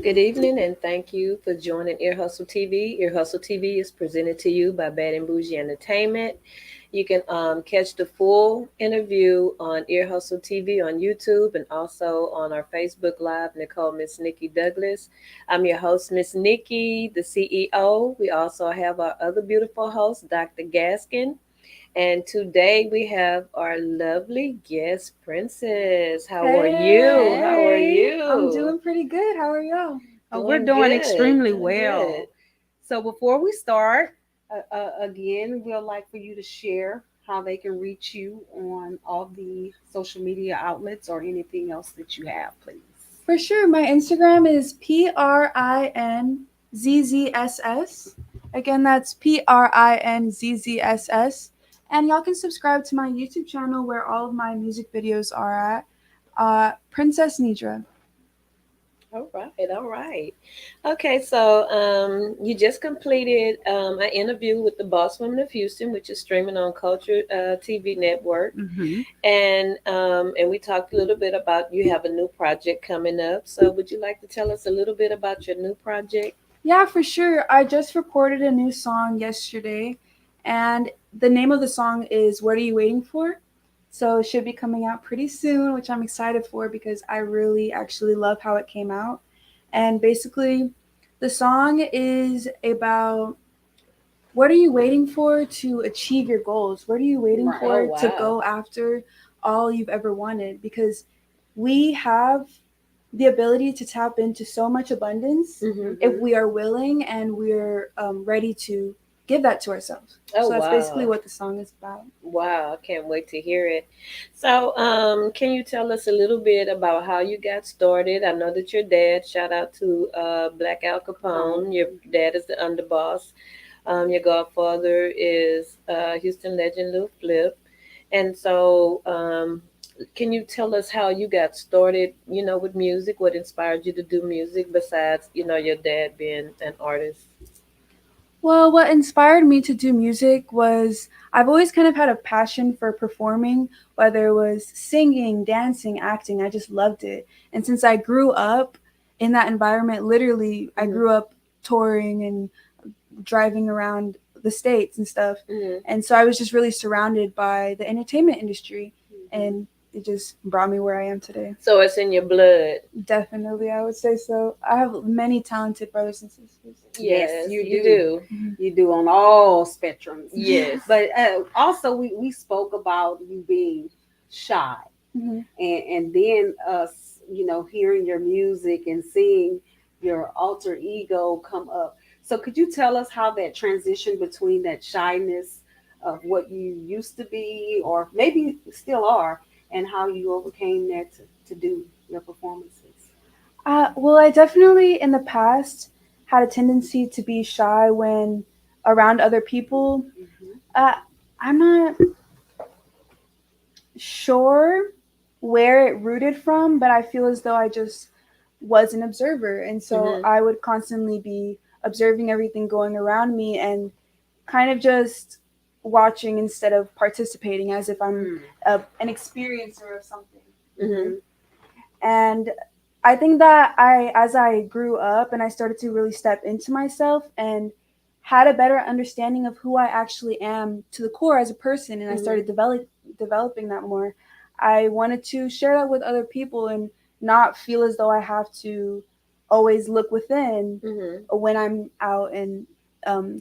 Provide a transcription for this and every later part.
Good evening, and thank you for joining Ear Hustle TV. Ear Hustle TV is presented to you by Bad and Bougie Entertainment. You can catch the full interview on Ear Hustle TV on YouTube and also on our Facebook Live, Nicole Miss Nikki Douglas. I'm your host, Miss Nikki, the CEO. We also have our other beautiful host, Dr. Gaskin. And today we have our lovely guest, Princess. How are you? How are Hey, I'm you? doing pretty good. How are y'all? We're Doing doing good. extremely Doing good. well. So before we start, again, we'd like for you to share how they can reach you on all the social media outlets or anything else that you have, please. For sure. My Instagram is PRINZZSS. Again, that's PRINZZSS. And y'all can subscribe to my YouTube channel where all of my music videos are at. Princess Nedra. All right, all right. Okay, so you just completed an interview with the Boss Woman of Houston, which is streaming on Culture TV Network, Mm-hmm. and we talked a little bit about you have a new project coming up. So, would you like to tell us a little bit about your new project? Yeah, for sure. I just recorded a new song yesterday, and the name of the song is What Are You Waiting For? So it should be coming out pretty soon, which I'm excited for because I really actually love how it came out. And basically, the song is about what are you waiting for to achieve your goals? What are you waiting Oh for to wow. go after all you've ever wanted? Because we have the ability to tap into so much abundance if Mm-hmm. we are willing and we're ready to give that to ourselves. Oh So that's basically wow. what the song is about. Wow, I can't wait to hear it. So, can you tell us a little bit about how you got started? I know that your dad, shout out to Black Al Capone, your dad is the underboss. Your godfather is Houston legend Lil Flip. And so, can you tell us how you got started, with music? What inspired you to do music besides, your dad being an artist? Well, what inspired me to do music was I've always kind of had a passion for performing, whether it was singing, dancing, acting. I just loved it. And since I grew up in that environment, literally, I Mm-hmm. grew up touring and driving around the states and stuff. Mm-hmm. And so I was just really surrounded by the entertainment industry, and it just brought me where I am today. So it's in your blood. Definitely, I would say so. I have many talented brothers and sisters. Yes, Yes, you you do. do. Mhm. You do on all spectrums. Yes. But also, we spoke about you being shy, Mhm. and then us, hearing your music and seeing your alter ego come up. So, could you tell us how that transition between that shyness of what you used to be, or maybe still are, and how you overcame that to do your performances? Well, I definitely in the past had a tendency to be shy when around other people. Hmm. Uh, I'm not sure where it rooted from, but I feel as though I just was an observer. And so Mm-hmm. I would constantly be observing everything going around me and kind of just watching instead of participating as if I'm an experiencer of something. Mm-hmm. Hmm. And I think that as I grew up and I started to really step into myself and had a better understanding of who I actually am to the core as a person, and I Mm-hmm. started developing that more, I wanted to share that with other people and not feel as though I have to always look within Mm-hmm. when I'm out in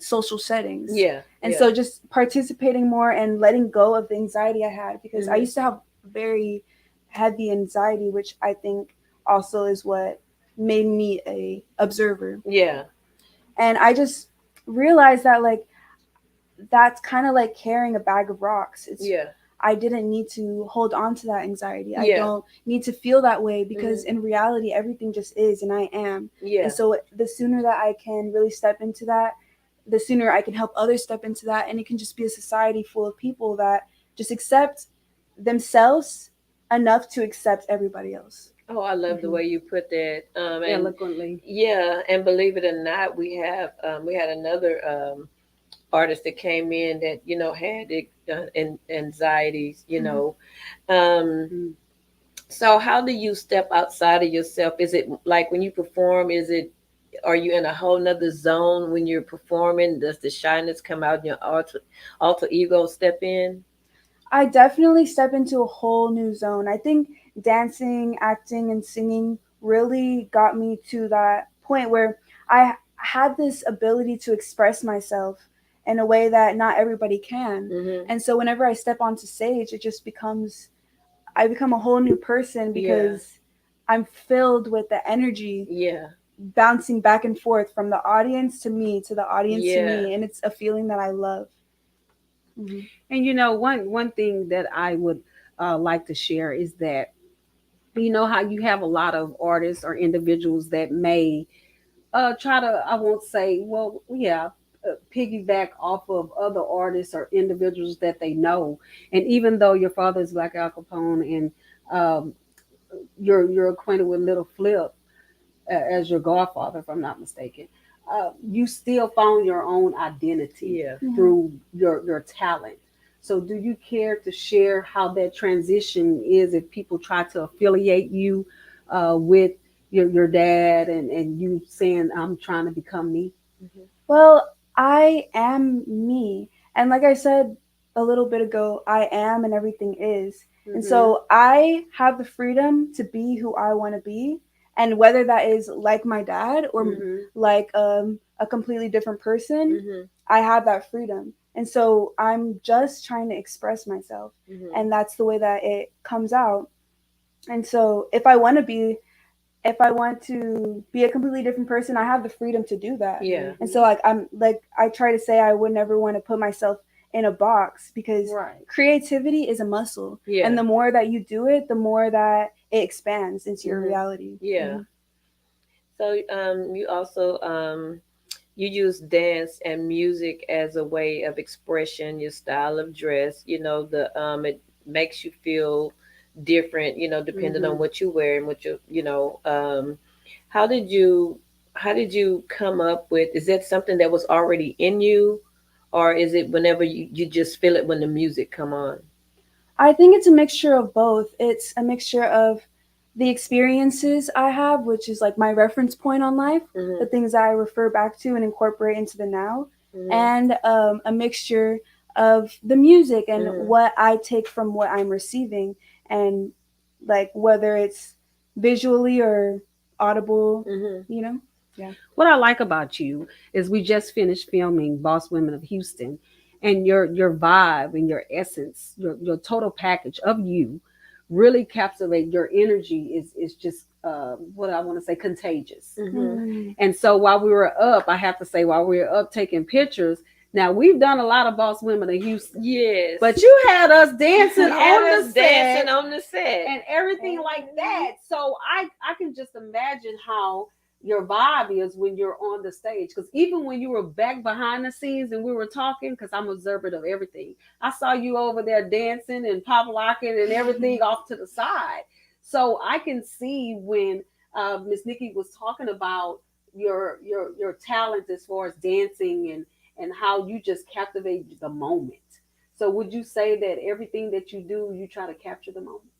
social settings. Yeah, And yeah. so just participating more and letting go of the anxiety I had because I Mm-hmm. used to have very heavy anxiety, which I think also is what made me a observer. Yeah. And I just realized that like that's kind of like carrying a bag of rocks. It's Yeah. I didn't need to hold on to that anxiety. I Yeah. don't need to feel that way because Mm-hmm. in reality everything just is and I am. Yeah. And so the sooner that I can really step into that, the sooner I can help others step into that, and it can just be a society full of people that just accept themselves enough to accept everybody else. Oh, I love the Hmm. way you put that. And Eloquently. yeah, and believe it or not, we had another artist that came in that had anxieties. Mm-hmm. Um, Mm. So how do you step outside of yourself? Is it like when you perform, are you in a whole nother zone when you're performing? Does the shyness come out and your alter ego step in? I definitely step into a whole new zone. I think dancing, acting, and singing really got me to that point where I had this ability to express myself in a way that not everybody can. Mm-hmm. And so whenever I step onto stage, it just becomes, I become a whole new person Yeah. because I'm filled with the energy Yeah. bouncing back and forth from the audience to me, to the audience to Yeah. me. And it's a feeling that I love. Mm-hmm. And one thing that I would like to share is that you know how you have a lot of artists or individuals that may try to, I won't say, well, yeah, piggyback off of other artists or individuals that they know. And even though your father is Black Al Capone and um, you're acquainted with Little Flip as your godfather, if I'm not mistaken, you still found your own identity Yeah. Yeah. through your talent. So, do you care to share how that transition is if people try to affiliate you with your dad and you saying, I'm trying to become me? Mm-hmm. Well, I am me. And like I said a little bit ago, I am and everything is. And Mm-hmm. so I have the freedom to be who I want to be. And whether that is like my dad or Mm-hmm. like a completely different person, Mm-hmm. I have that freedom. And so I'm just trying to express myself. Mm-hmm. And that's the way that it comes out. And so if I want to be a completely different person, I have the freedom to do that. Yeah. And so I try to say I would never want to put myself in a box because Right. creativity is a muscle. Yeah. And the more that you do it, the more that it expands into your Mm-hmm. reality. Yeah. Mhm. So you also you use dance and music as a way of expression, your style of dress, the it makes you feel different, depending on Mm-hmm. what you wear and what how did you how did you come up with, is that something that was already in you, or is it whenever you just feel it when the music come on? I think it's a mixture of both. It's a mixture of the experiences I have, which is like my reference point on life, Mhm. the things that I refer back to and incorporate into the now, Mhm. and a mixture of the music and Mhm. what I take from what I'm receiving, and like whether it's visually or audible, Mhm. you know? Yeah. What I like about you is we just finished filming Boss Women of Houston, and your vibe and your essence, your total package of you, really captivate. Your energy is just what I want to say, contagious. Mhm. Mm. And so while we were up, I have to say, while we were up taking pictures, now we've done a lot of Boss Women of Houston, Yes. but you had us dancing You had on us the dancing set on the set. and everything like that. So I can just imagine how your vibe is when you're on the stage. Because even when you were back behind the scenes and we were talking, because I'm observant of everything, I saw you over there dancing and pop locking and everything off to the side. So I can see when Miss Nikki was talking about your talent as far as dancing and how you just captivate the moment. So would you say that everything that you do, you try to capture the moment?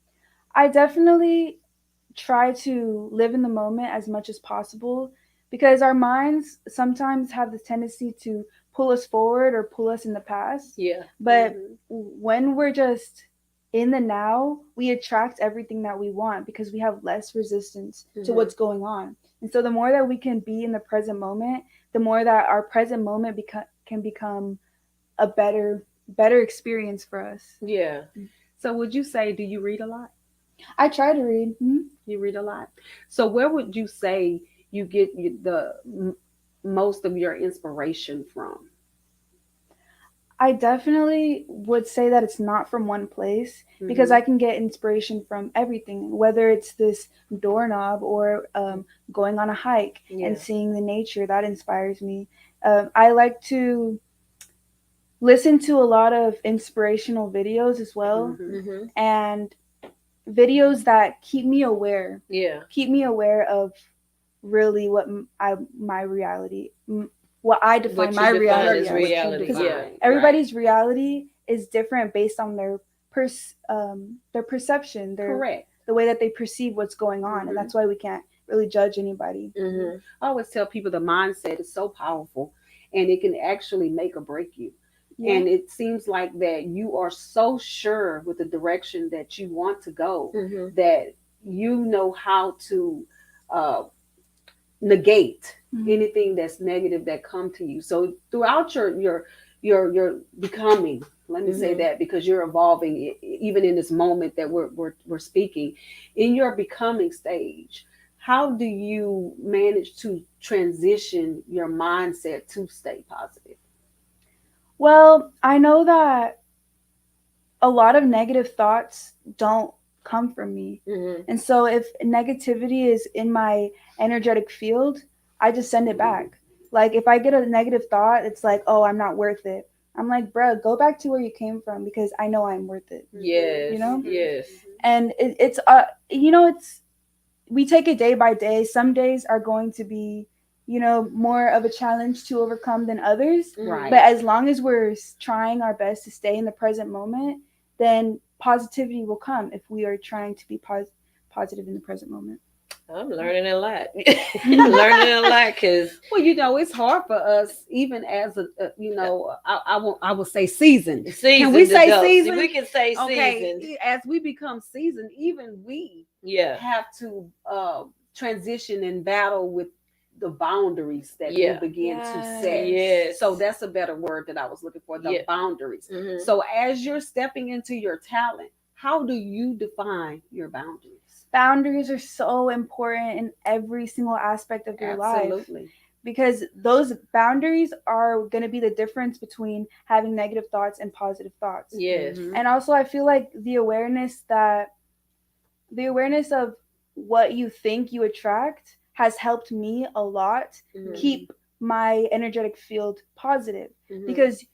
I definitely try to live in the moment as much as possible because our minds sometimes have the tendency to pull us forward or pull us in the past. Yeah. But Mm-hmm. when we're just in the now, we attract everything that we want because we have less resistance to Mhm. what's going on. And so the more that we can be in the present moment, the more that our present moment can become a better experience for us. Yeah. So would you say, do you read a lot? I try to read. You read a lot. So where would you say you get the most of your inspiration from? I definitely would say that it's not from one place because Mm-hmm. I can get inspiration from everything, whether it's this doorknob or going on a hike Yeah. and seeing the nature that inspires me. I like to listen to a lot of inspirational videos as well, Mm-hmm. Mhm. and videos that Yeah. keep me aware of really my reality, what I define What you my define reality as What as. you reality. Because Yeah. define, right? everybody's reality is different based on their perception, Correct. the way that they perceive what's going on, and Mhm. that's why we can't really judge anybody. Mm-hmm. I always tell people the mindset is so powerful and it can actually make or break you. Yeah. And it seems like that you are so sure with the direction that you want to go Mm-hmm. that you know how to uh, negate Mhm. anything that's negative that come to you. So throughout your becoming, let me say Mm-hmm. that because you're evolving even in this moment that we're speaking in your becoming stage. How do you manage to transition your mindset to stay positive? Well, I know that a lot of negative thoughts don't come from me. Mm-hmm. And so if negativity is in my energetic field, I just send it back. Like if I get a negative thought, it's like, oh, I'm not worth it. I'm like, bruh, go back to where you came from because I know I'm worth it. Yes. You know? Yes. And it's we take it day by day. Some days are going to be, more of a challenge to overcome than others. Mm-hmm. But Right. as long as we're trying our best to stay in the present moment, then positivity will come if we are trying to be positive in the present moment. I'm learning a lot. I'm learning a lot because Well, it's hard for us, even as I will say seasoned. Can we seasoned say adults. We seasoned? can say Okay, seasoned. as we become seasoned, even we Yeah. have to transition and battle with the boundaries that we Yeah. begin to set. Yes. So that's a better word that I was looking for, the Yeah. boundaries. Mm-hmm. So as you're stepping into your talent, how do you define your boundaries? Boundaries are so important in every single aspect of your life Absolutely. because those boundaries are going to be the difference between having negative thoughts and positive thoughts. Yes. Mhm. And also I feel like the awareness of what you think you attract has helped me a lot Mm-hmm. keep my energetic field positive Mm-hmm. because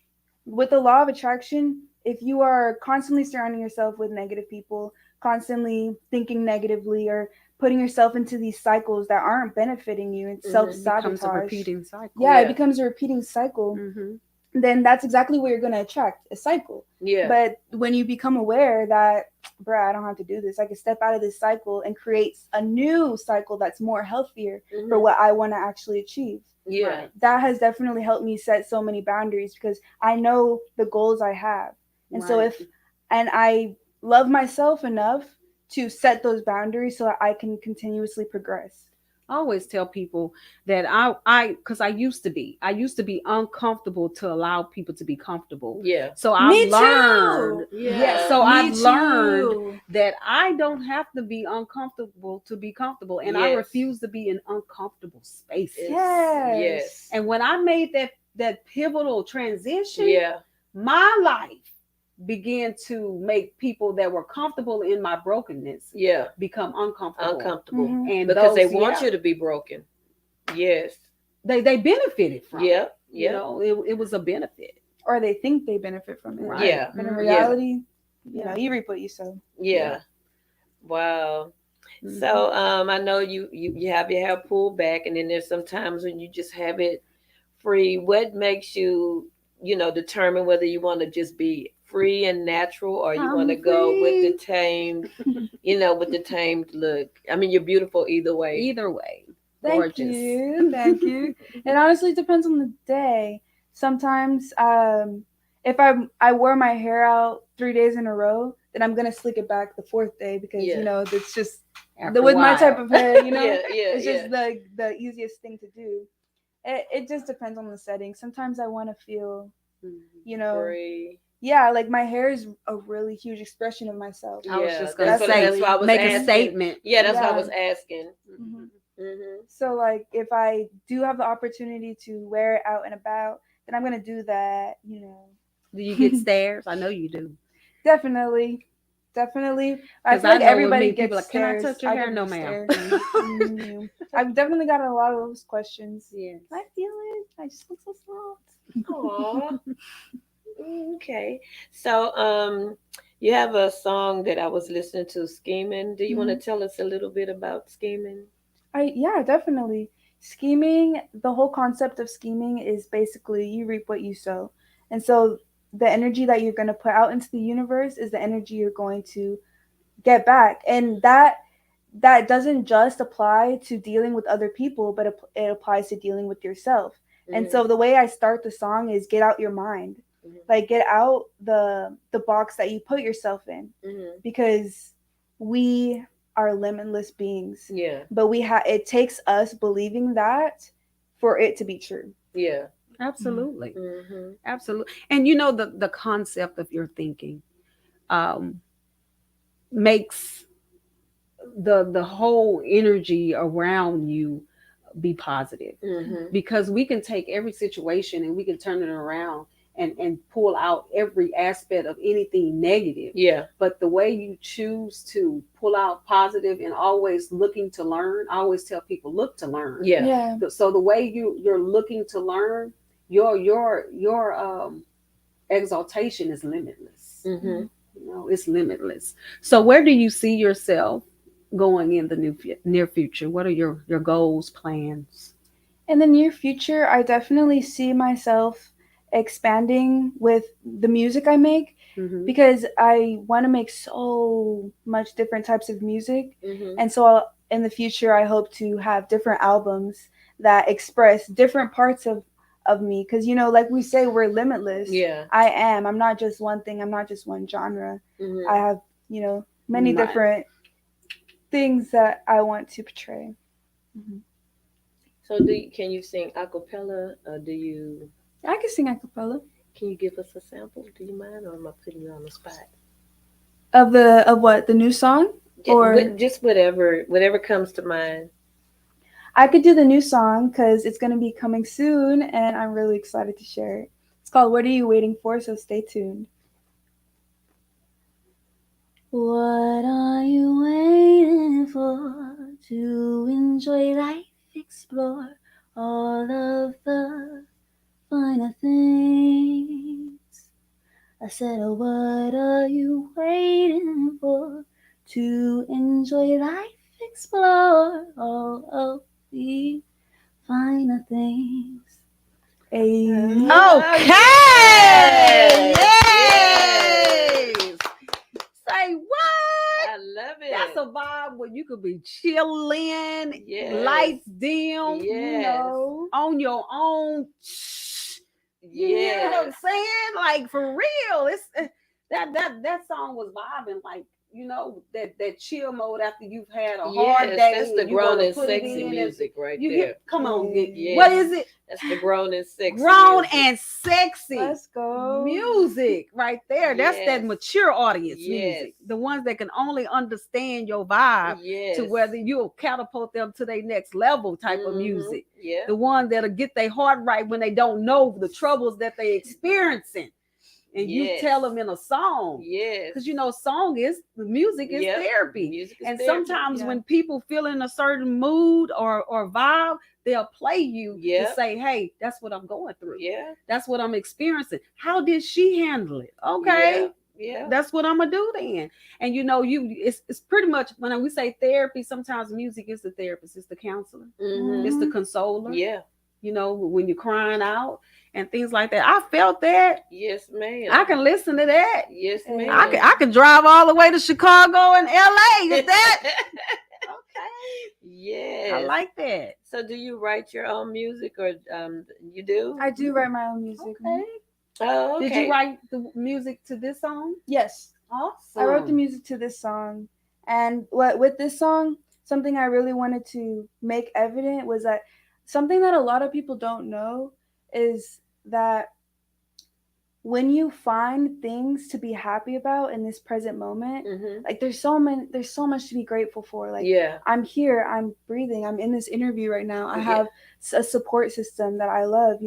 with the law of attraction, if you are constantly surrounding yourself with negative people, constantly thinking negatively or putting yourself into these cycles that aren't benefiting you, it's Mhm. It becomes a self-sabotage. repeating cycle. Yeah, it Yeah. becomes a repeating cycle. Mm-hmm. Then that's exactly what you're going to attract, a cycle. Yeah. But when you become aware that, bruh, I don't have to do this, I can step out of this cycle and create a new cycle that's more healthier for Mm-hmm. what I want to actually achieve. Yeah. Right. That has definitely helped me set so many boundaries because I know the goals I have. And so Right. and I love myself enough to set those boundaries so that I can continuously progress. I always tell people that because I used to be uncomfortable to allow people to be comfortable. Yeah. So I've Me learned, too. yes. Yeah. So I've Me learned too. that I don't have to be uncomfortable to be comfortable, and I Yes. refuse to be in uncomfortable spaces. Yes. And when I made that pivotal transition, Yeah. my life began to make people that were comfortable in my brokenness Yeah. become uncomfortable. Uncomfortable Mhm. And because they those, want yeah, you to be broken. Yes. they benefited from Yeah. it. Yeah. It was a benefit. Or they think they benefit from it. Right. Yeah. But in Mhm. Yeah. reality, Yeah. you reap what you sow. Yeah. Wow. Mhm. So I know you have your hair pulled back, and then there's some times when you just have it free. What makes you, determine whether you want to just be free and natural or you want I'm to go with the free. tamed, with the tamed look? I mean, you're beautiful either way. Either way, Thank gorgeous. you. Thank you. It honestly depends on the day. Sometimes, if I wore my hair out 3 days in a row, then I'm gonna slick it back the fourth day because Yeah. it's just After a with my while. type of hair, Yeah. Yeah. it's Yeah. just the easiest thing to do. It just depends on the setting. Sometimes I want to feel, Mhm. you know, Free. yeah, like my hair is a really huge expression of myself. I was Yeah. just gonna say, That's why I was make a asking. statement. Yeah, that's why I Yeah. was asking. Hmm. Mhm. So like if I do have the opportunity to wear it out and about, then I'm gonna do that. Do you get stares? I know you do. Definitely. Definitely. I Because feel I like know with everybody me, people are gets like, can I stares. touch your I hair? get No, the ma'am. stare. I've definitely gotten a lot of those questions. Yes. I feel it. I just look so soft. Aw. Okay. So, you have a song that I was listening to, Scheming. Do you want to Mhm. tell us a little bit about Scheming? Yeah, definitely. Scheming, the whole concept of scheming is basically you reap what you sow. And so the energy that you're going to put out into the universe is the energy you're going to get back. And that doesn't just apply to dealing with other people, but it applies to dealing with yourself. And so the way I start the song is get out your mind. Like get out the box that you put yourself in, because we are limitless beings. Yeah. But it takes us believing that for it to be true. Yeah. Absolutely. Mm-hmm. Absolutely. And the concept of your thinking makes the whole energy around you be positive, because we can take every situation and we can turn it around and pull out every aspect of anything negative. Yeah. But the way you choose to pull out positive and always looking to learn, I always tell people, look to learn. Yeah. So the way you're looking to learn, your exaltation is limitless. It's limitless. So where do you see yourself going in the near future? What are your goals, plans? In the near future, I definitely see myself expanding with the music I make, because I want to make so much different types of music. And so in the future, I hope to have different albums that express different parts of me, because like we say, we're limitless. Yeah. I'm not just one thing. I'm not just one genre. I have many Right. different things that I want to portray. So can you sing a cappella, or do you? I can sing a cappella. Can you give us a sample? Do you mind, or am I putting you on the spot? Of what, the new song? Or Just whatever comes to mind. I could do the new song because it's going to be coming soon, and I'm really excited to share it. It's called What Are You Waiting For? So stay tuned. What are you waiting for to enjoy life, explore all of the finer things? I said, oh, what are you waiting for to enjoy life, explore all of the finer things? Okay. Yes. Yes. Say what? I love it. That's a vibe where you could be chilling, Yes. lights dim, Yes. on your own. You know what I'm saying? Like for real. It's that song was vibing, like that chill mode after you've had a hard day. That's the grown and sexy music right there. Come on, Yes. what is it? That's the grown and sexy. Grown music. and sexy. Let's go. Music right there. That's that Yes. mature audience Yes. music. The ones that can only understand your vibe Yes. to whether you'll catapult them to their next level type of music. Yeah. The ones that'll get their heart right when they don't know the troubles that they experiencing. And you tell them in a song. Yes. Because the music is therapy. Music is and therapy. Sometimes when people feel in a certain mood or vibe, they'll play you to say, hey, that's what I'm going through. Yeah. That's what I'm experiencing. How did she handle it? Okay. Yeah. That's what I'm gonna do then. And it's pretty much when we say therapy, sometimes music is the therapist, it's the counselor, it's the consoler. Yeah. When you're crying out and things like that. I felt that. Yes, ma'am. I can listen to that. Yes, ma'am. I can drive all the way to Chicago and LA. Is that okay? Yes. I like that. So do you write your own music, or you do? I do write my own music. Okay. Oh, okay. Did you write the music to this song? Yes. Awesome. I wrote the music to this song. And with this song, something I really wanted to make evident was that something that a lot of people don't know is that when you find things to be happy about in this present moment, like there's so much to be grateful for. Like I'm here, I'm breathing, I'm in this interview right now. I have a support system that I love,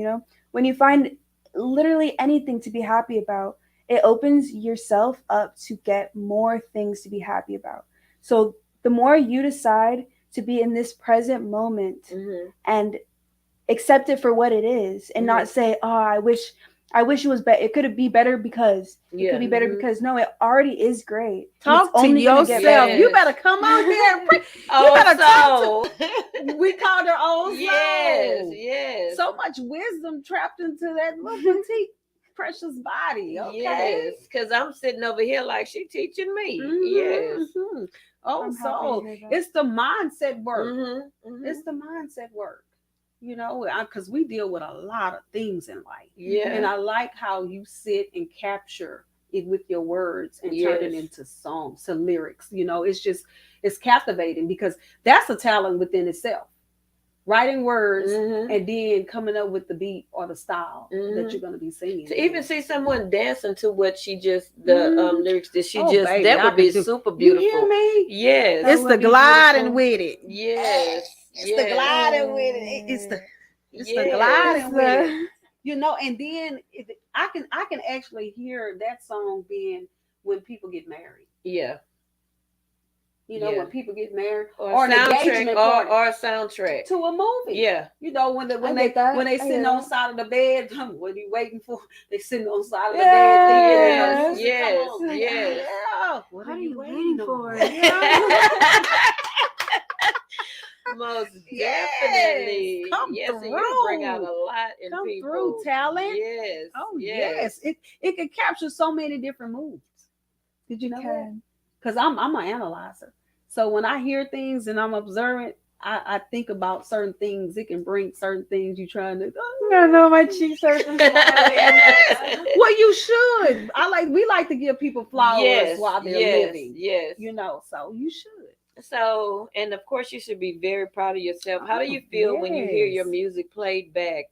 When you find literally anything to be happy about, it opens yourself up to get more things to be happy about. So the more you decide to be in this present moment and accept it for what it is, and not say, oh, I wish it was better. It could be better because it could be better because no, it already is great. Talk to yourself. You better come out there and preach. You better talk to. We called her old soul. Yes. So much wisdom trapped into that little petite precious body. Okay. Yes, because I'm sitting over here like she teaching me. Yes. Mhm. Oh, I'm happy to so hear that. it's the mindset work. Mm-hmm. It's the mindset work. Because we deal with a lot of things in life. Yeah. And I like how you sit and capture it with your words and turn it Yes. into songs, to lyrics. It's captivating because that's a talent within itself. Writing words Mm-hmm. and then coming up with the beat or the style that Mm-hmm. you're going to be singing. To even see someone dancing to what she just Mhm. lyrics that she Oh, just baby, that I would be can do. super You hear beautiful. me? Yes. That It's the would be gliding beautiful. with it. Yes. It's the Yes. gliding with it. It's the Yes. gliding It's with it. the And then I can actually hear that song being when people get married. Yeah. When Yeah. people get married Or or an soundtrack engagement party or a soundtrack. to a movie. Yeah. When I they get that. when they I sitting get on the that. side of the bed, what are you waiting for? They sitting on the side of the bed thinking Yes. Yes. music come Yes. on. Yes. Yeah. What What are are you you waiting waiting on? for? Most Yes. definitely. Come Yes, and you bring out through. a lot in Come through, people. talent. Yes. Oh Yes. yes. It can capture so many different moods. Did you It know that? can. Because I'm an analyzer. So when I hear things and I'm observant, I think about certain things. It can bring certain things you trying to. I know my cheeks are smiling. Yes. Well, you should. We like to give people flowers Yes. while they're Yes. living. Yes. So you should. So, and of course, you should be very proud of yourself. How do Oh you feel when you hear your yes. music played back?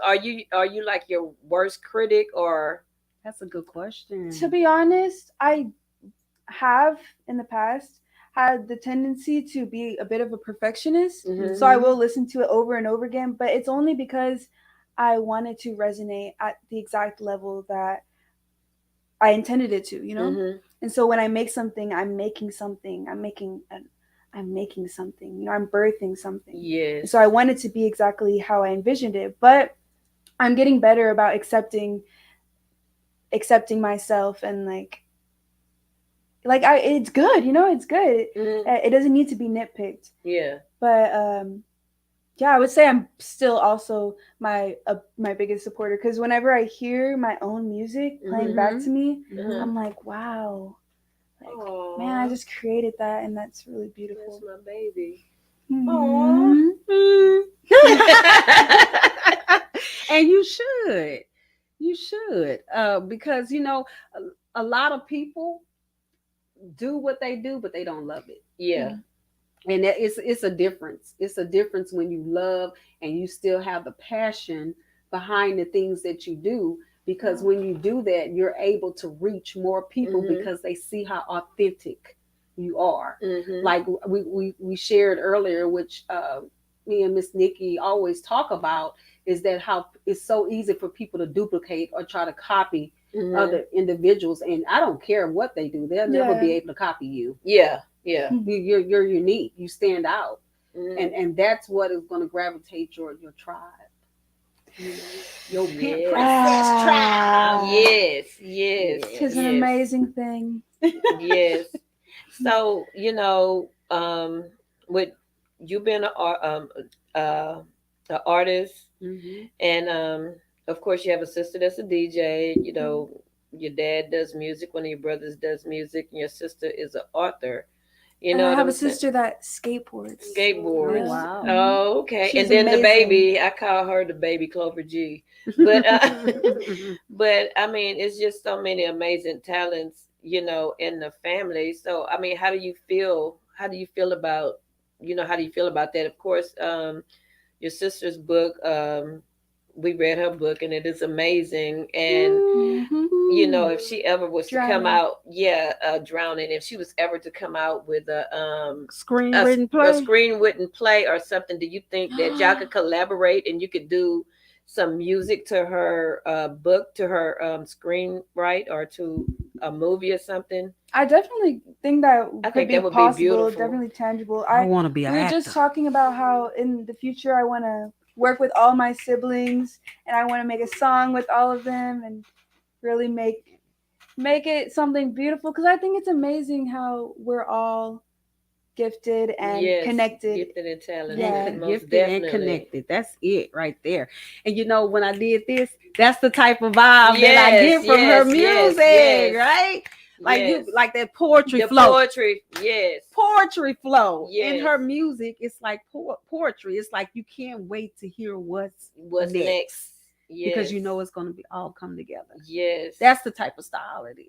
Are you like your worst critic or? That's a good question. To be honest, I have in the past had the tendency to be a bit of a perfectionist. Mm-hmm. So I will listen to it over and over again, but it's only because I wanted to resonate at the exact level that I intended it to. Mm-hmm. And so when I make something, I'm making something. I'm making something. I'm birthing something. And Yes. so I wanted to be exactly how I envisioned it, but I'm getting better about accepting myself and it's good, it's good. Mm-hmm. It doesn't need to be nitpicked. Yeah. But yeah, I would say I'm still also my biggest supporter because whenever I hear my own music playing back Mhm. to me, Mhm. I'm like, wow, like man, I Aw, just created that, and that's really that's beautiful. my baby. Aw. Mhm. And you should. You should. Because a lot of people do what they do, but they don't love it. Yeah. And it's a difference. It's a difference when you love and you still have the passion behind the things that you do. Because when you do that, you're able to reach more people Mhm. because they see how authentic you are. Mhm. Like we shared earlier, which me and Miss Nikki always talk about, is that how it's so easy for people to duplicate or try to copy Mhm. other individuals. And I don't care what they do; they'll never be Yeah. able to copy you. Yeah. Yeah. You're unique. You stand out, Mhm. and that's what is going to gravitate your tribe. You know, your pimp Yes. princess tribe. Yes. Yes. Tis an Yes. amazing thing. Yes. So with you being uh, an artist, Mm-hmm. and of course you have a sister that's a DJ. Your dad does music. One of your brothers does music, and your sister is an author. You And know I what have I'm a saying? sister that skateboards. Oh Skateboards. Yeah. wow. Oh, okay. She's And then the amazing. baby, I call her the baby Clover G. But but I mean, it's just so many amazing talents, in the family. So I mean, how do you feel? How do you feel about, how do you feel about that? Of course, your sister's book, we read her book and it is amazing. And Hmm. if she ever was to come Drowning. out, yeah, drowning. If she was ever to come out with Screen written a play. screenwritten play or something, do you think that y'all could collaborate and you could do some music to her book, to her screenwrite, or to a movie or something? I definitely think that I could think be that would be possible, beautiful. definitely tangible. I want to be an We were actor. just talking about how in the future I want to work with all my siblings and I want to make a song with all of them and really make it something beautiful because I think it's amazing how we're all gifted and Yes, connected. gifted and talented, Yeah. And most gifted and definitely. connected. That's it right there. And when I did this, that's the type of vibe that I Yes, get from her yes, yes, music, yes, right? Like yes. like that poetry The flow. poetry, yes, Poetry flow in yes. her music. It's like poetry. It's like you can't wait to hear what's What's next? next because Yes, it's going to be all come together. yes. That's the type of style it is.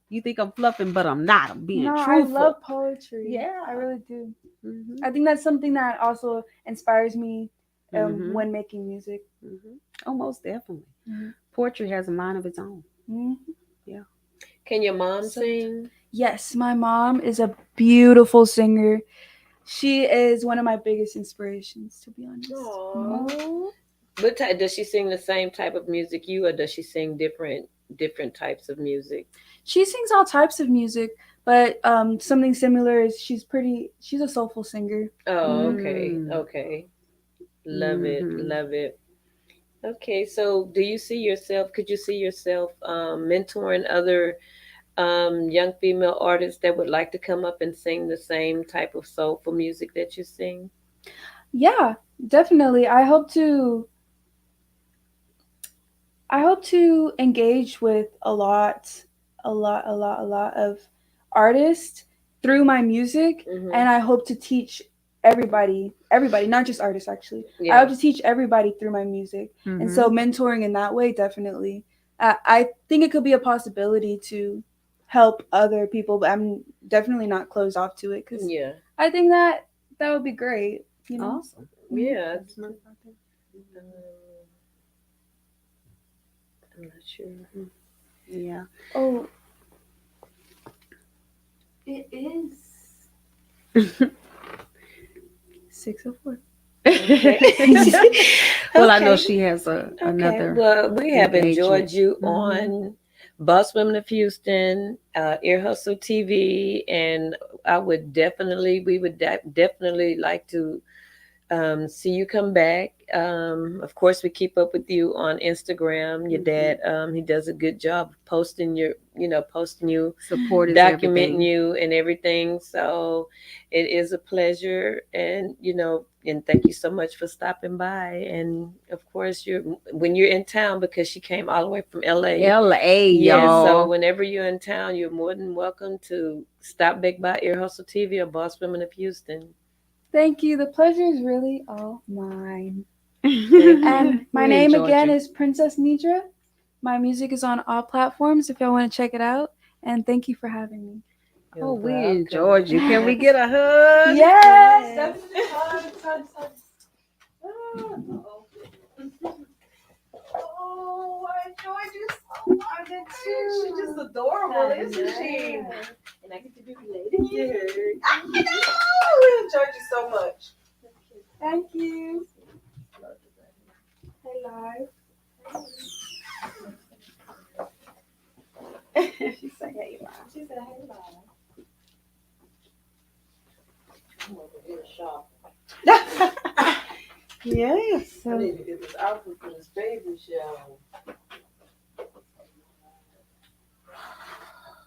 You think I'm fluffing, but I'm not. I'm being No, I truthful. love poetry. Yeah. I really do. Hmm. I think that's something that also inspires me Hmm. when making music. Hmm. Oh, most definitely. Mhm. Poetry has a mind of its own. Mhm. Yeah. Can your mom So, sing? yes, my mom is a beautiful singer. She is one of my biggest inspirations, to be honest. Aww. Mhm. Oh. What type does she sing? The same type of music you, or does she sing different types of music? She sings all types of music, but something similar is she's a soulful singer. Oh, Hmm. okay, Mm. okay. Love it, Hmm. love it. Okay, so do you see yourself? Could you see yourself mentoring other young female artists that would like to come up and sing the same type of soulful music that you sing? Yeah, definitely. I hope to engage with a lot of artists through my music, Hmm. and I hope to teach everybody, not just artists actually. I Yeah. hope to teach everybody through my music, and so Hmm. mentoring in that way definitely. I think it could be a possibility to help other people, but I'm definitely not closed off to it because Yeah. I think that would be great. You know. Awesome. Mhm. Yeah. That's my thought. I'm not sure. Yeah. Oh, it is 6:04. Okay. Well, I know Okay. she has Okay. another Well, we have engagement. enjoyed you Hmm. on Boss Women of Houston, Ear Hustle TV, and we would definitely like to see you come back. Of course, we keep up with you on Instagram. Your dad, he does a good job of posting you, Support is documenting everything. you and everything. So it is a pleasure, and thank you so much for stopping by. And of course, when you're in town, because she came all the way from LA. LA, Yeah, so y'all. whenever you're in town, you're more than welcome to stop back by Ear Hustle TV or Boss Women of Houston. Thank you. The pleasure is really all mine. Thank you. And my We name enjoyed again you. is Princess Nedra. My music is on all platforms if y'all want to check it out. And thank you for having me. You're Oh, we welcome. enjoyed you. Can we get a hug? Yes, Yes. definitely. Hugs, hugs, hugs. Oh, I enjoyed you so much. I did too. She's just adorable, isn't she? And I get to be related to her. I know. We enjoyed you so much. Thank you. Hey, live. She said, "Hey, She said, hey, live. I'm over here shopping. yes." I need to get this outfit for this baby shower.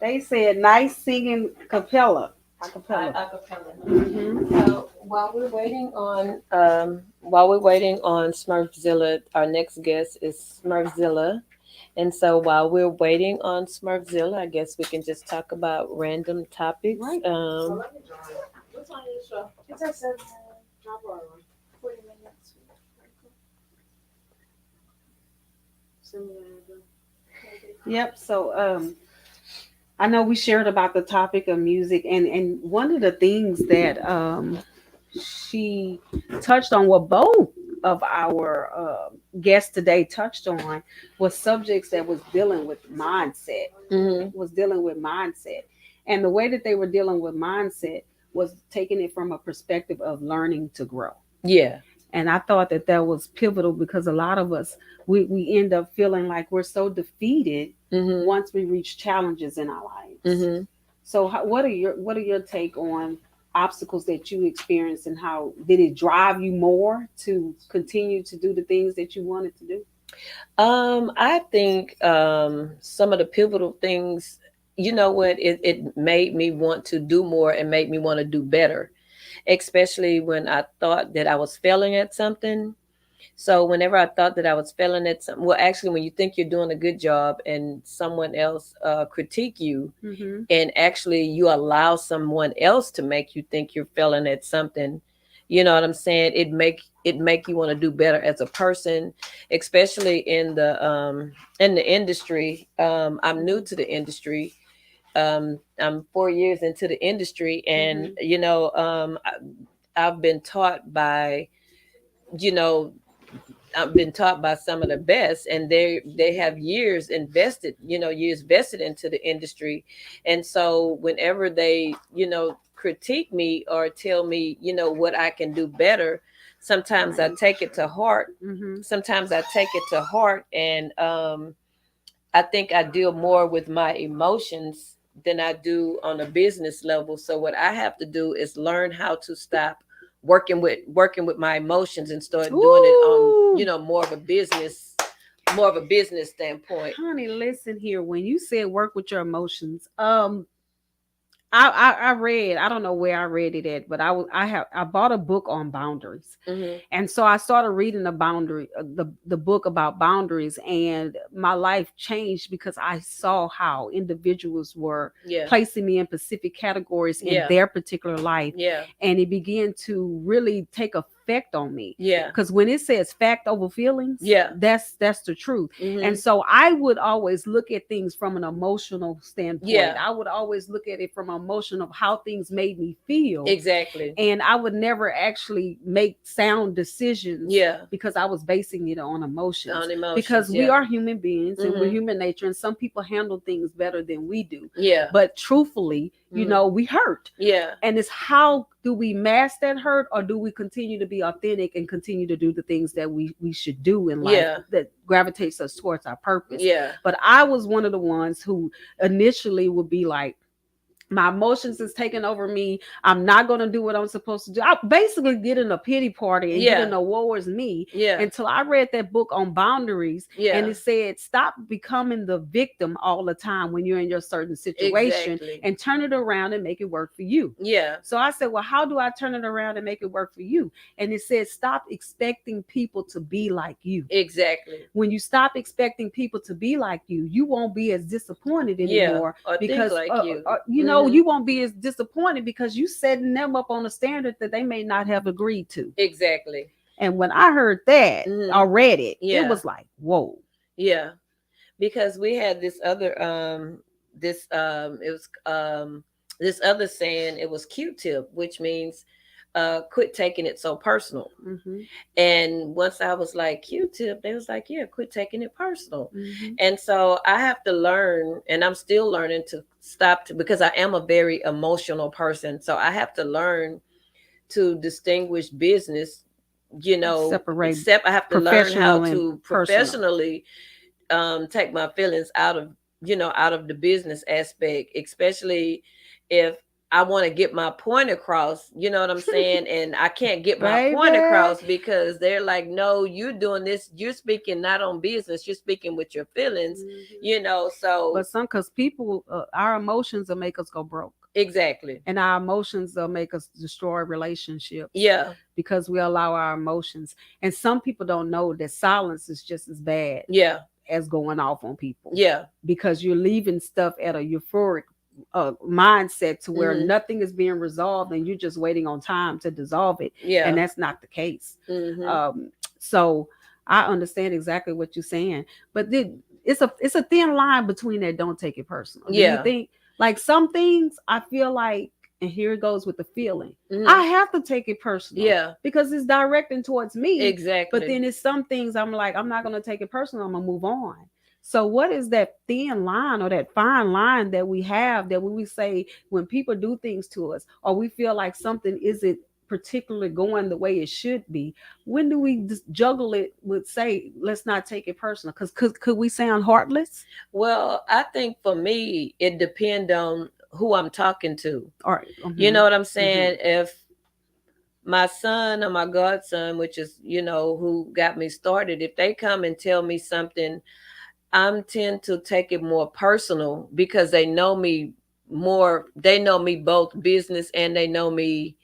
They said nice singing capella. Acapella. Acapella. Mm-hmm. So while we're waiting on Smurfzilla, our next guest is Smurfzilla. And so while we're waiting on Smurfzilla, I guess we can just talk about random topics. Right. Let me join. What's on your show? It's our 7 Drop her 40 minutes. Yep. So I know we shared about the topic of music, and one of the things that she touched on, what both of our guests today touched on, was subjects that was dealing with mindset. Mm-hmm. Was dealing with mindset, and the way that they were dealing with mindset was taking it from a perspective of learning to grow. Yeah. And I thought that that was pivotal because a lot of us, we end up feeling like we're so defeated Mm-hmm. once we reach challenges in our lives. Mm-hmm. So what are your take on obstacles that you experienced, and how did it drive you more to continue to do the things that you wanted to do? I think some of the pivotal things, you know what, it made me want to do more and made me want to do better, especially when I thought that I was failing at something. So whenever I thought that I was failing at something, well, actually, when you think you're doing a good job and someone else critique you, Mhm. and actually you allow someone else to make you think you're failing at something, you know what I'm saying? It make you want to do better as a person, especially in the industry. I'm new Mhm. to the industry. I'm 4 years into the industry, and Mhm. I've been taught by, you know, I've been taught by some of the best, and they have years invested, years vested into the industry. And so whenever they, critique me or tell me, what I can do better, sometimes I Right. take it to heart. Mhm. Sometimes I take it to heart, and I think I deal more with my emotions than I do on a business level. So what I have to do is learn how to stop working with my emotions and start doing it on, Ooh. more of a business standpoint. Honey, listen here. When you said work with your emotions, I read, I don't know where I read it at, but I bought a book on boundaries. Hmm. And so I started reading the book about boundaries, and my life changed because I saw how individuals were Yeah. placing me in specific categories in Yeah. their particular life, Yeah. and it began to really take effect on me. Yeah. Because when it says fact over feelings, Yeah. that's the truth. Hmm. And so I would always look at things from an emotional standpoint. Yeah. I would always look at it from an emotion of how things made me feel, Exactly. and I would never actually make sound decisions Yeah. because I was basing it on emotions. On emotions. Because we Yeah. are human beings and we're Hmm. human nature, and some people handle things better than we do. Yeah. But truthfully, Hmm. we hurt. Yeah. And it's how do we mask that hurt, or do we continue to be authentic and continue to do the things that we should do in life Yeah. that gravitates us towards our purpose? Yeah. But I was one of the ones who initially would be like, my emotions is taking over me. I'm not going to do what I'm supposed to do. I basically get in a pity party and get Yeah. in a woe is me, Yeah. until I read that book on boundaries, Yeah. and it said stop becoming the victim all the time when you're in your certain situation, Exactly. and turn it around and make it work for you. Yeah. So I said, well, how do I turn it around and make it work for you? And it said, stop expecting people to be like you. Exactly. When you stop expecting people to be like you won't be as disappointed Yeah. anymore, Or think because like you. you won't be as disappointed because you setting them up on a standard that they may not have agreed to. Exactly. And when I heard that, Hmm. I read it, it Yeah. was like, whoa. Yeah. Because we had this other this it was this other saying. It was Q-tip, which means quit taking it so personal. Mm-hmm. And once I was like, Q-tip, they was like, yeah, quit taking it personal. Mm-hmm. And so I have to learn, and I'm still learning to stop because I am a very emotional person. So I have to learn to distinguish business, Separate except I have to learn how professional and to personal. professionally take my feelings out of the business aspect, especially if I want to get my point across, you know what I'm saying? And I can't get my point Baby. across because they're like, no, you're doing this. You're speaking not on business. You're speaking with your feelings, Mhm. So But some, because people, our emotions will make us go broke, exactly. and our emotions will make us destroy relationships Yeah. because we allow our emotions. And some people don't know that silence is just as bad Yeah. as going off on people, Yeah. because you're leaving stuff at a euphoric mindset to where Mhm. nothing is being resolved and you're just waiting on time to dissolve it. Yeah. And that's not the case. Mhm. So I understand exactly what you're saying, but it's a thin line between that. Don't take it personal. Do you Yeah. think, like, some things I feel like, and here it goes with the feeling, Mhm. I have to take it personal, Yeah. because it's directing towards me. Exactly. But then it's some things I'm like, I'm not going to take it personal, I'm going to move on. So what is that thin line, or that fine line that we have, that when we say, when people do things to us, or we feel like something isn't particularly going the way it should be, when do we just juggle it with, say, let's not take it personal? Because could we sound heartless? Well, I think for me, it depends on who I'm talking to. Or You know what I'm mhm. saying? If my son or my godson, which is, who got me started, if they come and tell me something, I'm tend to take it more personal because they know me more. They know me both business and they know me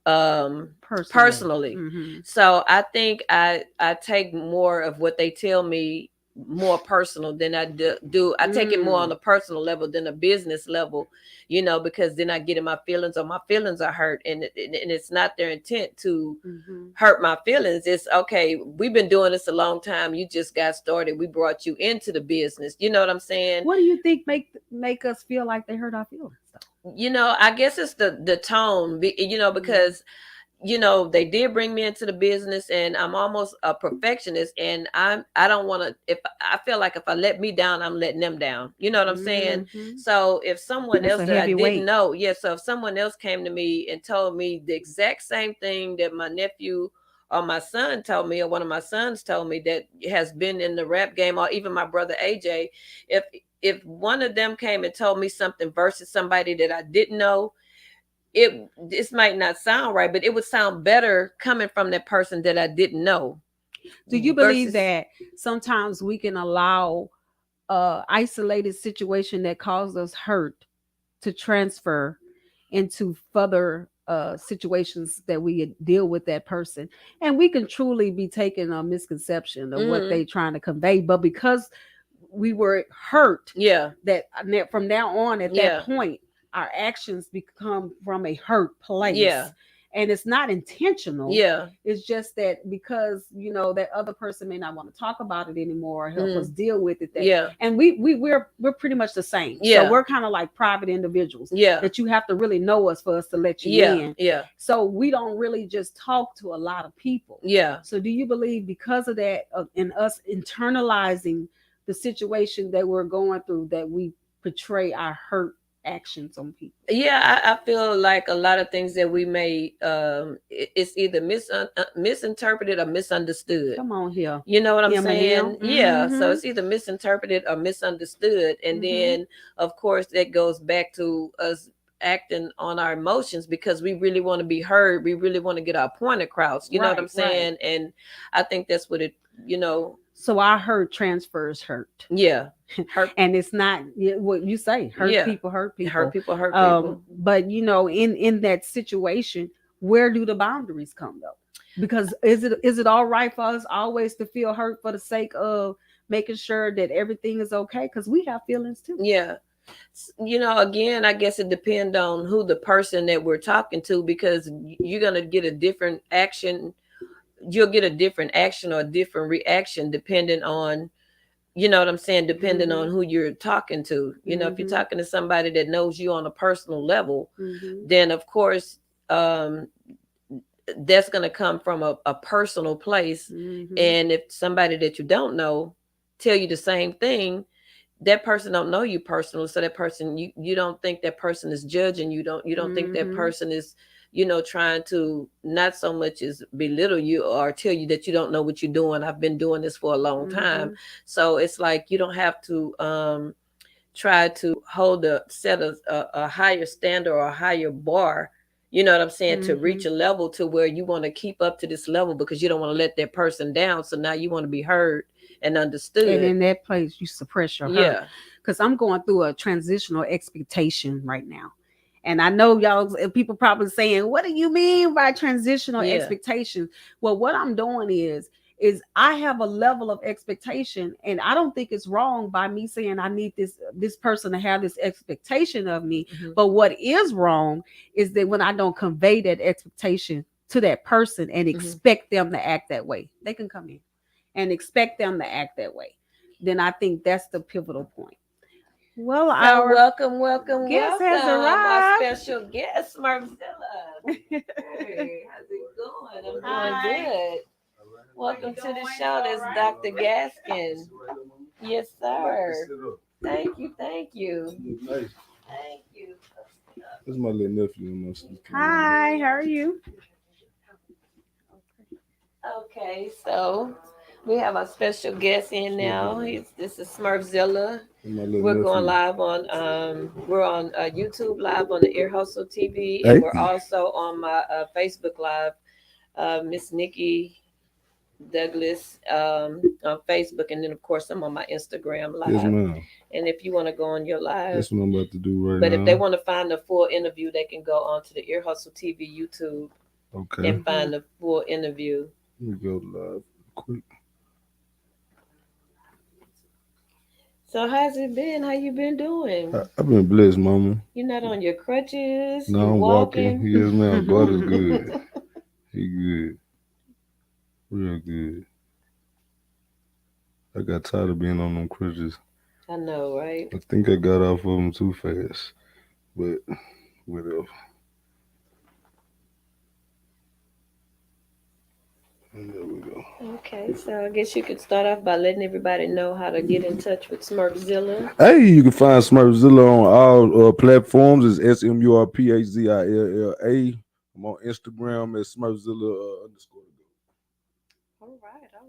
Personally. personally. Mm-hmm. So I think I take more of what they tell me more personal than I do. I take it more on Mm. a personal level than a business level, because then I get in my feelings or my feelings are hurt, and it's not their intent to Mm-hmm. hurt my feelings. It's okay. We've been doing this a long time. You just got started. We brought you into the business. You know what I'm saying? What do you think make us feel like they hurt our feelings though? I guess it's the tone, Mm. because they did bring me into the business and I'm almost a perfectionist, and I don't want to, if I feel like if I let me down, I'm letting them down. You know what I'm saying? Mm-hmm. So if someone That's else a that I heavy didn't weight. know, yeah, so if someone else came to me and told me the exact same thing that my nephew or my son told me, or one of my sons told me, that has been in the rap game, or even my brother AJ, if one of them came and told me something versus somebody that I didn't know, this might not sound right, but it would sound better coming from that person that I didn't know Do you believe versus. that sometimes we can allow isolated situation that caused us hurt to transfer into further situations that we deal with that person, and we can truly be taking a misconception of what Mm-hmm. they trying to convey, but because we were hurt, Yeah, that from now on at that yeah, point our actions become from a hurt yeah, place, and it's not intentional. yeah. It's just that because that other person may not want to talk about it anymore or help us Mm-hmm. deal with it, that Yeah, and we're pretty much the same, so yeah, we're kind of like private individuals yeah, that you have to really know us for us to let you yeah, in. yeah, So we don't really just talk to a lot of people. yeah. So do you believe because of that, in us internalizing the situation that we're going through, that we portray our hurt actions on people? Yeah, I feel like a lot of things that we may it's either misinterpreted or misunderstood. Come on here. You know what I'm Eminem. saying? Yeah. So Mm-hmm. it's either misinterpreted or misunderstood. And Mm-hmm. then, of course, that goes back to us acting on our emotions because we really want to be heard. We really want to get our point across. You know what I'm Right, right. saying? And I think that's what you know, So our hurt transfers hurt. yeah. Hurt. And it's not what you say, hurt Yeah. people hurt Hurt people. people, hurt people. But in that situation, where do the boundaries come though? Because is it all right for us always to feel hurt for the sake of making sure that everything is okay? Because we have feelings too. Yeah. Again, I guess it depends on who the person that we're talking to, because you're going to get a different action. You'll get a different action or a different reaction depending on, what I'm saying, depending on Mm-hmm. who you're talking to. If you're Mm-hmm. talking to somebody that knows you on a personal level, Mm-hmm. then of course, that's going to come from a personal place. Mm-hmm. And if somebody that you don't know tell you the same thing, that person don't know you personal, so that person, you don't think that person is judging you, don't think that Mm-hmm. person is trying to not so much as belittle you or tell you that you don't know what you're doing. I've been doing this for a long time. Mm-hmm. So it's like you don't have to try to hold a higher standard or a higher bar, you know what I'm saying, to Mm-hmm. reach a level to where you want to keep up to this level because you don't want to let that person down. So now you want to be heard and And understood. in that place, you suppress your hurt. Yeah. Because I'm going through a transitional expectation right now. And I know y'all, people probably saying, what do you mean by transitional Yeah. expectations? Well, what I'm doing is I have a level of expectation, and I don't think it's wrong by me saying I need this person to have this expectation of me. Mhm. But what is wrong is that when I don't convey that expectation to that person and Mhm. expect them to act that way, they can come in and expect them to act that way, then I think that's the pivotal point. Well, So our welcome, welcome, guest welcome, has our arrived. special guest, Smurpfzilla. Hey, how's it going? I'm doing Hi. good. Welcome to the show. This is Dr. Gaskin. Yes, sir. Thank you, thank you. Thank you. That's my little nephew and my sister. Hi, how are you? Okay, so we have a special guest in now. This is Smurpfzilla. That's my little We're going nephew. live on we're on YouTube live on the Ear Hustle TV, and Hey. we're also on my Facebook live. Miss Nikki Douglas on Facebook, and then of course I'm on my Instagram Yes, live. ma'am. And if you want to go on your live, That's what I'm about to do right but if they now. want to find the full interview, they can go on to the Ear Hustle TV YouTube Okay. and Mhm. find the full interview. Let me go live quick. So how's it been? How you been doing? I've been blessed, mama. You're not on your crutches. You Now I'm walking. walking. Yes, ma'am. God is good. He good. Real good. I got tired of being on them crutches. I know, right? I think I got off of them too fast. But whatever. There we go. Okay, so I guess you could start off by letting everybody know how to get in touch with Smurfzilla. Hey, you can find Smurfzilla on all platforms. It's SMURPHZILLA. I'm on Instagram at Smurfzilla _. All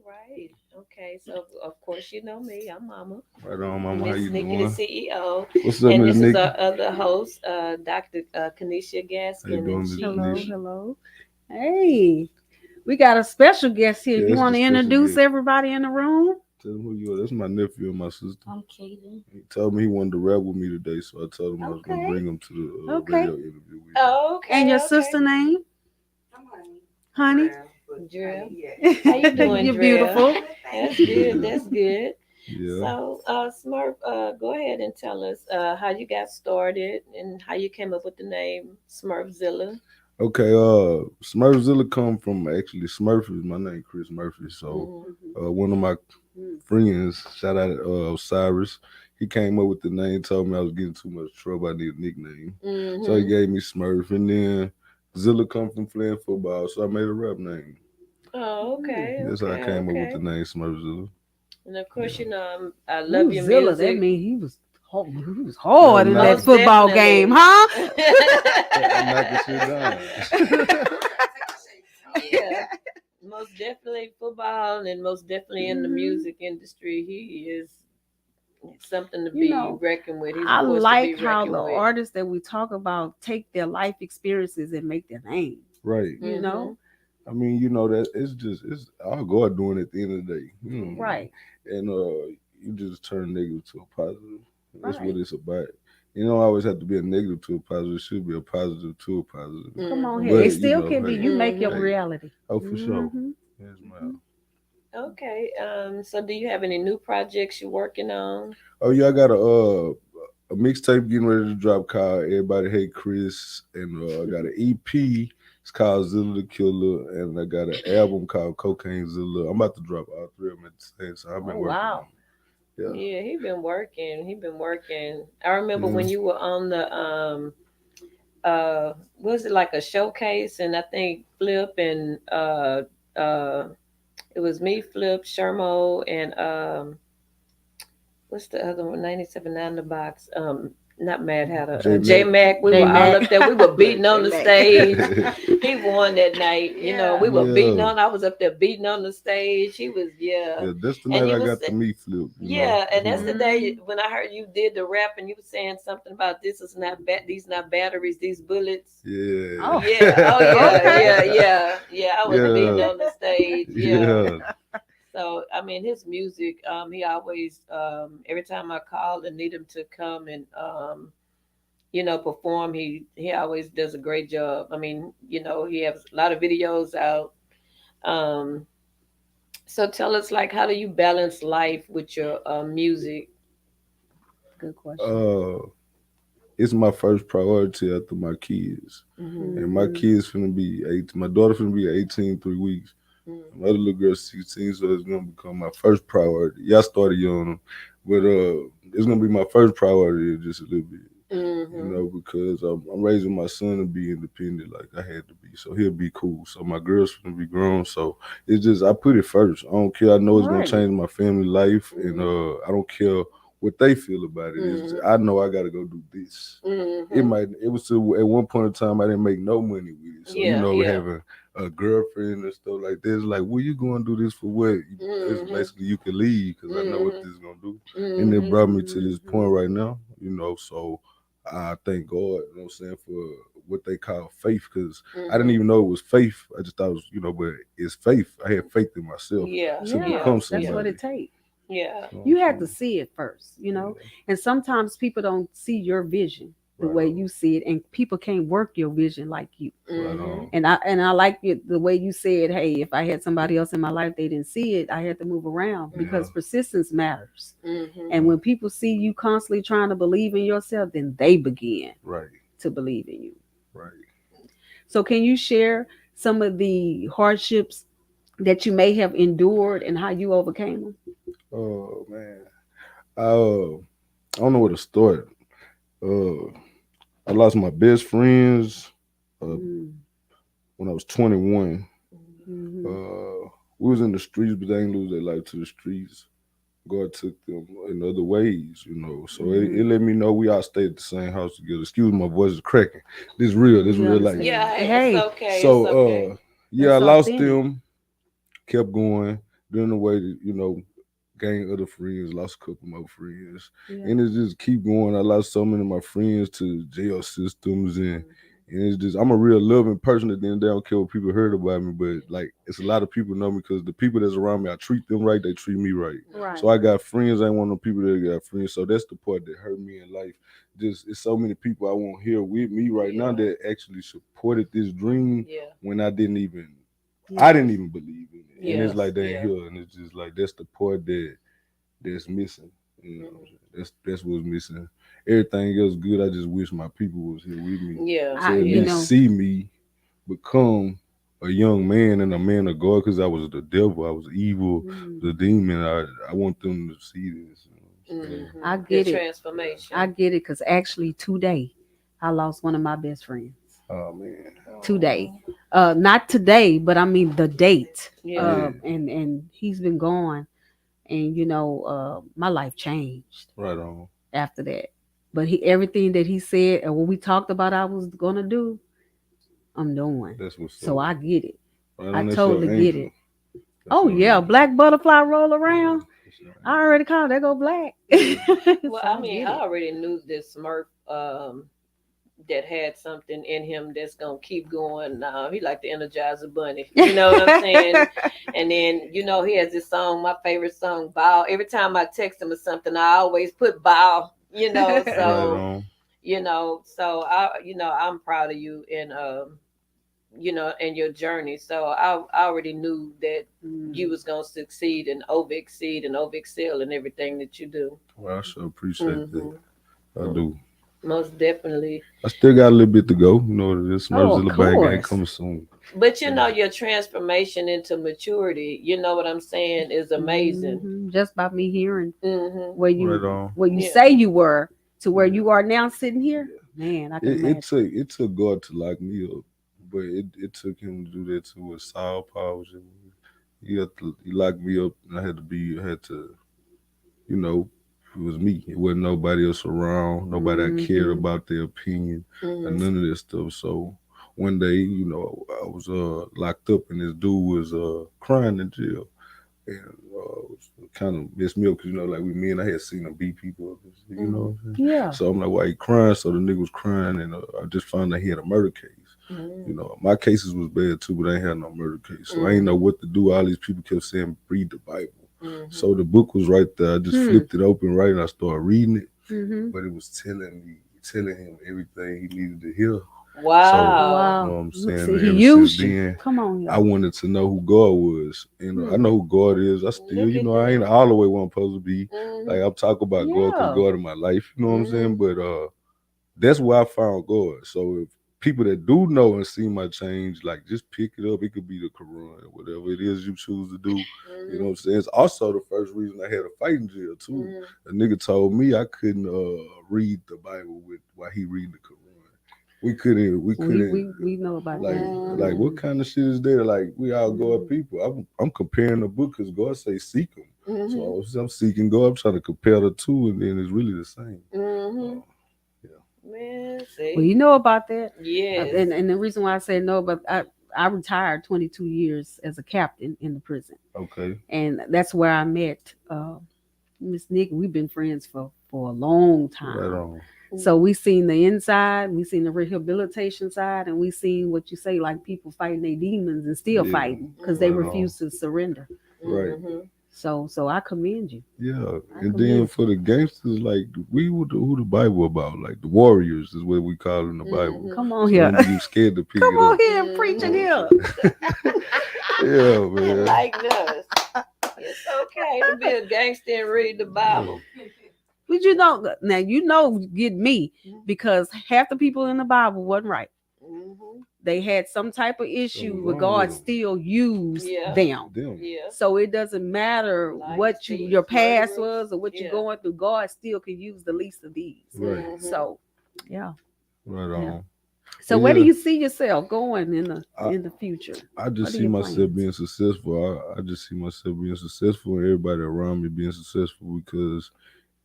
right. Okay, so of course you know me. I'm Mama, Right on, mama. How Miss you Nikki, the doing? CEO, What's up, and Miss this is Nikki? our other host, Dr. Kanisha How you Gaskin, and doing, Miss Hello, she. Tanisha? hello. Hey, we got a special guest here. Yeah, You that's want the to special introduce guest. everybody in the room? Tell him who you are. That's my nephew and my sister. I'm Kaden. He told me he wanted to rap with me today, so I told him I was gonna Okay, bring him to the okay. radio interview with me. Oh, And okay, your okay. sister name? Honey. Drill, how you doing, You're Drill? beautiful. That's good. Yeah, That's good. yeah. So, Smurf, go ahead and tell us how you got started and how you came up with the name Smurfzilla. Okay, Smurfzilla come from actually Smurfy. My name Chris Murphy. So Mm-hmm. Mhm. one of my friends, shout out Cyrus, he came up with the name, told me I was getting too much trouble, I need a nickname. So he Mm-hmm. gave me Smurf, and then Zilla come from playing football, so I made a rap name. Oh, okay, That's how I okay, came up with the okay. name Smurfzilla. And of course, Yeah. you know, I love Ooh, your Zilla. That music. means he was Yeah, hard in that Most football game, definitely. huh? I'm knocking shit down. Yeah, most definitely football, and most definitely in the Mhm. music industry. He is something to You be know, reckoned with. He's a I force to be like how the reckoned with. artists that we talk about take their life experiences and make their name. Right. You Mm-hmm. know, I mean, you know that it's all God doing at the end of the day. right, And you just turn negative to a positive. That's what right. it's about. You don't always have to be a negative to a positive. It should be a positive to a positive. Come on Mm-hmm. here. It But you still know, can be. hey, You make your Mm-hmm. hey, reality. oh for sure. Hmm. Yes, Hmm. ma'am. Okay. So do you have any new projects you're working on? Oh yeah, I got a mixtape getting ready to drop called Everybody Hate Chris, and I got an EP. It's called Zilla the Killer, and I got an album called Cocaine Zilla. I'm about to drop all three of them at the same time. I've been Oh working wow. on it. Yeah, he been working. He been working. I remember Yeah, when yeah. you were on the was it like a showcase, and I think Flip and it was me, Flip, Shermo, and what's the other one? 97.9 The Box. Not Mad Hatter. J J Mac. Mac. We J were all Mac. up there. We were beating on J the Mac. stage. He won that night. You know, Yeah. we were beating Yeah, on. I was up there beating on the stage. He was, yeah. yeah. That's the And night you I was, got to meet Flip. yeah. And that's the Yeah. day Hmm. when I heard you did the rap, and you were saying something about this is not these not batteries, these bullets. Oh. Yeah. Oh yeah. Okay. Yeah. Yeah. Yeah. I was beating Yeah, on the stage. Yeah. yeah. So I mean, his music. He always. Every time I call and need him to come and perform, he always does a great job. I mean, he has a lot of videos out. Um, so tell us, like, how do you balance life with your music? Good question. Uh, it's my first priority after my kids. Mm-hmm. And my Hmm. kids finna be 8. My daughter finna be 18 3 weeks. My other little girl 16, so it's gonna become my first priority. Y'all started young, but it's gonna be my first priority just a little bit. Mm-hmm. Because I'm raising my son to be independent like I had to be. So he'll be cool. So my girl's gonna be grown. So it's just I put it first. I don't care. I know it's gonna Right. change my family life, and Mm-hmm. I don't care what they feel about it. Is Mm-hmm. I know I gotta go do this. Mm-hmm. It was to, at one point in time I didn't make no money with it. So Yeah, yeah. having a girlfriend and stuff like this, like, well, you going to do this for what? It's Mm-hmm. basically you can leave because I know what Mm-hmm. this is gonna do, and it Mm-hmm. brought me to this point Hmm. right now. So I thank God, you know what I'm saying, for what they call faith, because I didn't Mhm. even know it was faith. I just thought it was, but it's faith. I had faith in myself Yeah, to yeah, Yeah, become that's yeah, what somebody. it takes. yeah. You know You what had to I'm see it first, saying? and sometimes people don't see your vision Yeah, the right way on, you see it, and people can't work your vision like you. right Mhm. on. And I like it the way you said, hey, if I had somebody else in my life they didn't see it, I had to move around Yeah, because persistence matters. Mhm. And yeah, when people see you constantly trying to believe in yourself, then they begin right, to believe in you. right. So can you share some of the hardships that you may have endured and how you overcame them? Oh man, I don't know where to start. Uh, I lost my best friends uh, Mm, when I was 21. mm-hmm, We was in the streets, but they ain't lose their life to the streets. God took them in other ways. So it mm-hmm. let me know we all stayed at the same house together. Excuse me, my voice is cracking. This real, this We real life. Yeah, understand. hey, it's Hey, okay. It's So okay. yeah, I that's lost authentic. them, kept going, doing the way that, gained other friends, lost a couple more friends. Yeah. And it just keep going. I lost so many of my friends to jail systems and it's just I'm a real loving person at the end of the day. I don't care what people heard about me, but like it's a lot of people know me because the people that's around me, I treat them right, they treat me right. Right. So I got friends, I ain't one of the people that got friends. So that's the part that hurt me in life. Just it's so many people I want here with me right now Yeah. that actually supported this dream Yeah. when I Yeah. didn't even believe in it. And it's Yeah. like they ain't Yeah. here and it's just like that's the part that's missing. Mhm. That's what's missing. Everything else good. I just wish my people was here with me Yeah. I, to at you Yeah. least know, see me become a young man and a man of God because I was the devil. I was evil, mm, the demon. I want them to see this. You know what I'm saying? I Mhm. The get it. I transformation. get it because actually today I lost one of my best friends. Oh man. Today, Oh. not today, but I mean the date. Yeah. Yeah. And he's been gone, and my life changed Right on. after that. But he everything that he said and what we talked about I was gonna do, I'm doing. That's what's So up. I get it. Right I on. That's your totally get angel. it. That's Oh your yeah, angel. black butterfly roll Yeah. around. That's your I angel. already called that go black. Well, So I I mean, get I it. already knew this Smurf that had something in him that's gonna keep going. Now he like the Energizer Bunny. You know what I'm saying? And then he has this song, my favorite song, "Bow." Every time I text him or something, I always put "bow." Right So on. I'm proud of you and your journey. So I already knew that you Mm. was gonna succeed and over exceed and over excel in everything that you do. Well, I sure appreciate that. Hmm. I do. Most definitely. I still got a little bit to go. This Oh, of Smurfzilla bag ain't course. coming soon. But Yeah. your transformation into maturity, you know what I'm saying, is amazing. Just by me hearing Hmm. where Right you on. where you Yeah. say you were to where Yeah. you are now sitting here, Yeah. man, I can It imagine. took God to lock me up, but it took him to do that too with Saul Powers. He locked me up, and I had to, you know, it was me. It wasn't nobody else around. Nobody I cared Hmm. about their opinion and Hmm. none of that stuff. So one day, I was locked up, and this dude was crying in jail. And kind of messed me up because like we men, I had seen him beat people up, what I'm saying? Yeah. So I'm like, why he crying? So the nigga was crying, and I just found out he had a murder case. Hmm. My cases was bad too, but I ain't had no murder case, so I ain't know Hmm. what to do. All these people kept saying, read the Bible. Hmm. So the book was right there. I just Hmm. flipped it open right, and I started reading it, Hmm. but it was telling him everything he needed to hear. So Wow. you know Wow. what I'm saying. See, he Ever since used you. then, Come on I here. wanted to know who God was. And I Hmm. know who God is. I still, Look at I ain't that. all the way where I'm supposed to be. Hmm. Like I'm talking about God because Yeah. God in my life. You know what I'm Hmm. saying? But that's where I found God. So if people that do know and see my change, like just pick it up. It could be the Quran, whatever it is you choose to do. You know what Hmm. I'm saying? It's also the first reason I had a fight in jail too. Hmm. A nigga told me I couldn't read the Bible with while he read the Quran. We We couldn't we we know about like, that. Hmm. like what kind of shit is there? Like we all God Hmm. people. I'm comparing the book because God say seek him. Hmm. So I'm seeking God. I'm trying to compare the two, and then it's really the same. Hmm. Uh, yeah, Man, Well, see. you know about that. Yes. And the reason why I say no, but I retired 22 years as a captain in the prison, okay, and that's where I met Miss Nick. We've been friends for a long right time. on. So we seen the inside, we seen the rehabilitation side, and we seen what you say, like people fighting their demons and still Yeah. fighting because they Right on. refuse to surrender. Right. So I commend you. Yeah. I And commend then you. for the gangsters, like who the Bible about? Like the warriors is what we call in the Bible. Come on So here. you scared to pick Come it on up. here and preach it here. Yeah, man. Like us. It's okay to be a gangster and read the Bible. But you know, now you know, get me because half the people in the Bible wasn't right. They had some type of issue, Something but wrong God with 'em. still used Yeah. them. Them. Yeah. So it doesn't matter Liars, what thieves, your past murderers. was or what Yeah. you're going through. God still can use the least of these. Right. So, yeah. Right on. So But where do yeah, you see yourself going I, in the future? I What just are see your myself plans? being successful. I just see myself being successful and everybody around me being successful because,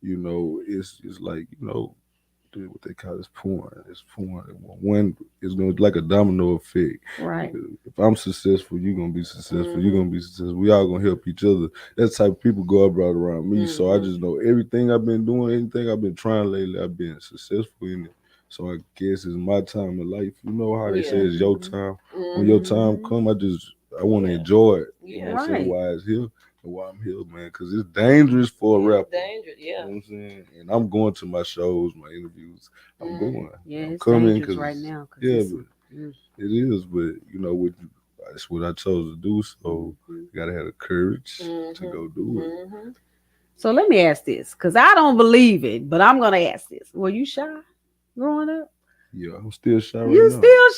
it's like, what they call this porn. It's porn. One is going to like a domino effect. Right. If I'm successful, you're gonna be successful. You're gonna be successful. We all gonna help each other. That's the type of people God brought around me. So I just know everything I've been doing, anything I've been trying lately, I've been successful in it. So I guess it's my time in life. You know how they say it's your time. When your time come, I want to enjoy it. You know what I'm saying? Right. Why it's here and why I'm here, man. Because it's dangerous for a rapper. Dangerous, You yeah. know what I'm saying? And I'm going to my shows, my interviews. I'm going. Yeah, I'm it's coming dangerous because right now. yeah, but it is. But that's what I chose to do. So you gotta have the courage to go do it. So let me ask this, because I don't believe it, but I'm gonna ask this. Were you shy growing up? Yeah, I'm still shy right You now. still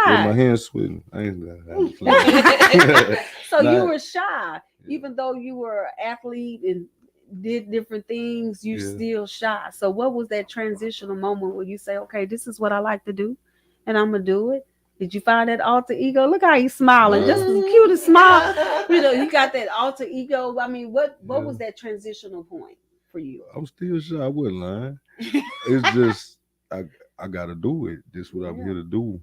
Yeah, my shy. hands sweating. I ain't playing. So Nah, you were shy, even though you were an athlete and did different things. You Yeah. still shy. So what was that transitional moment where you say, "Okay, this is what I like to do, and I'm gonna do it"? Did you find that alter ego? Look how he's smiling, just the cutest smile. You know, you got that alter ego. I mean, what Yeah. was that transitional point for you? I'm still shy. I wasn't lying. It's just I gotta do it. This what I'm here to do.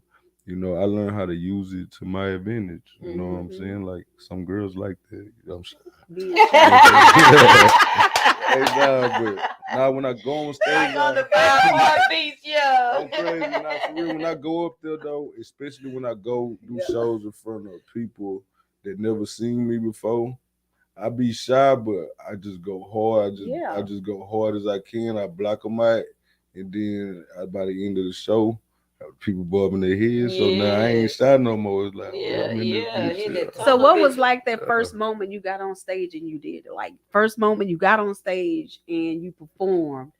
I learned how to use it to my advantage. You know what I'm saying? Like some girls like that. I'm shy. Being Hey, nah, but now when I go on stage, Like on the 5 beach, yeah. I'm crazy. Now for real, when I go up there though, especially when I go do shows in front of people that never seen me before, I be shy, but I just go hard. I just go hard as I can. I block them out, and then by the end of the show, people bobbing their heads. So now I ain't shy no more. It's like, I'm in this bitch. So what was like that first moment you got on stage and you did it? Like first moment you got on stage and you performed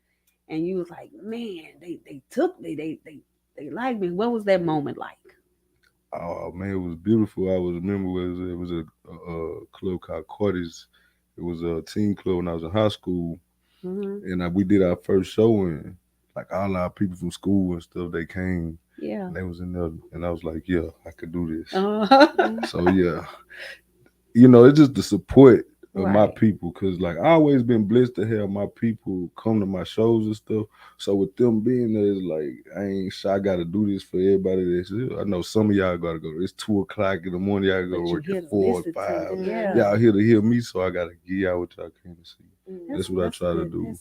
and you was like, man, they took me, they liked me. What was that moment like? Oh man, it was beautiful. I was remember it was a club called Cordy's. It was a teen club when I was in high school, and we did our first show, and like all our people from school and stuff, they came. Yeah. And they was in there, and I was like, yeah, I could do this. Uh-huh. So yeah, it's just the support of my people, because like I always been blessed to have my people come to my shows and stuff. So with them being there, it's like I ain't shy. I gotta do this for everybody that's here. I know some of y'all gotta go. It's 2 o'clock in the morning. Y'all gotta work at 4 or 5. Y'all here to hear me, so I gotta give y'all what y'all came to see. That's what I try to do.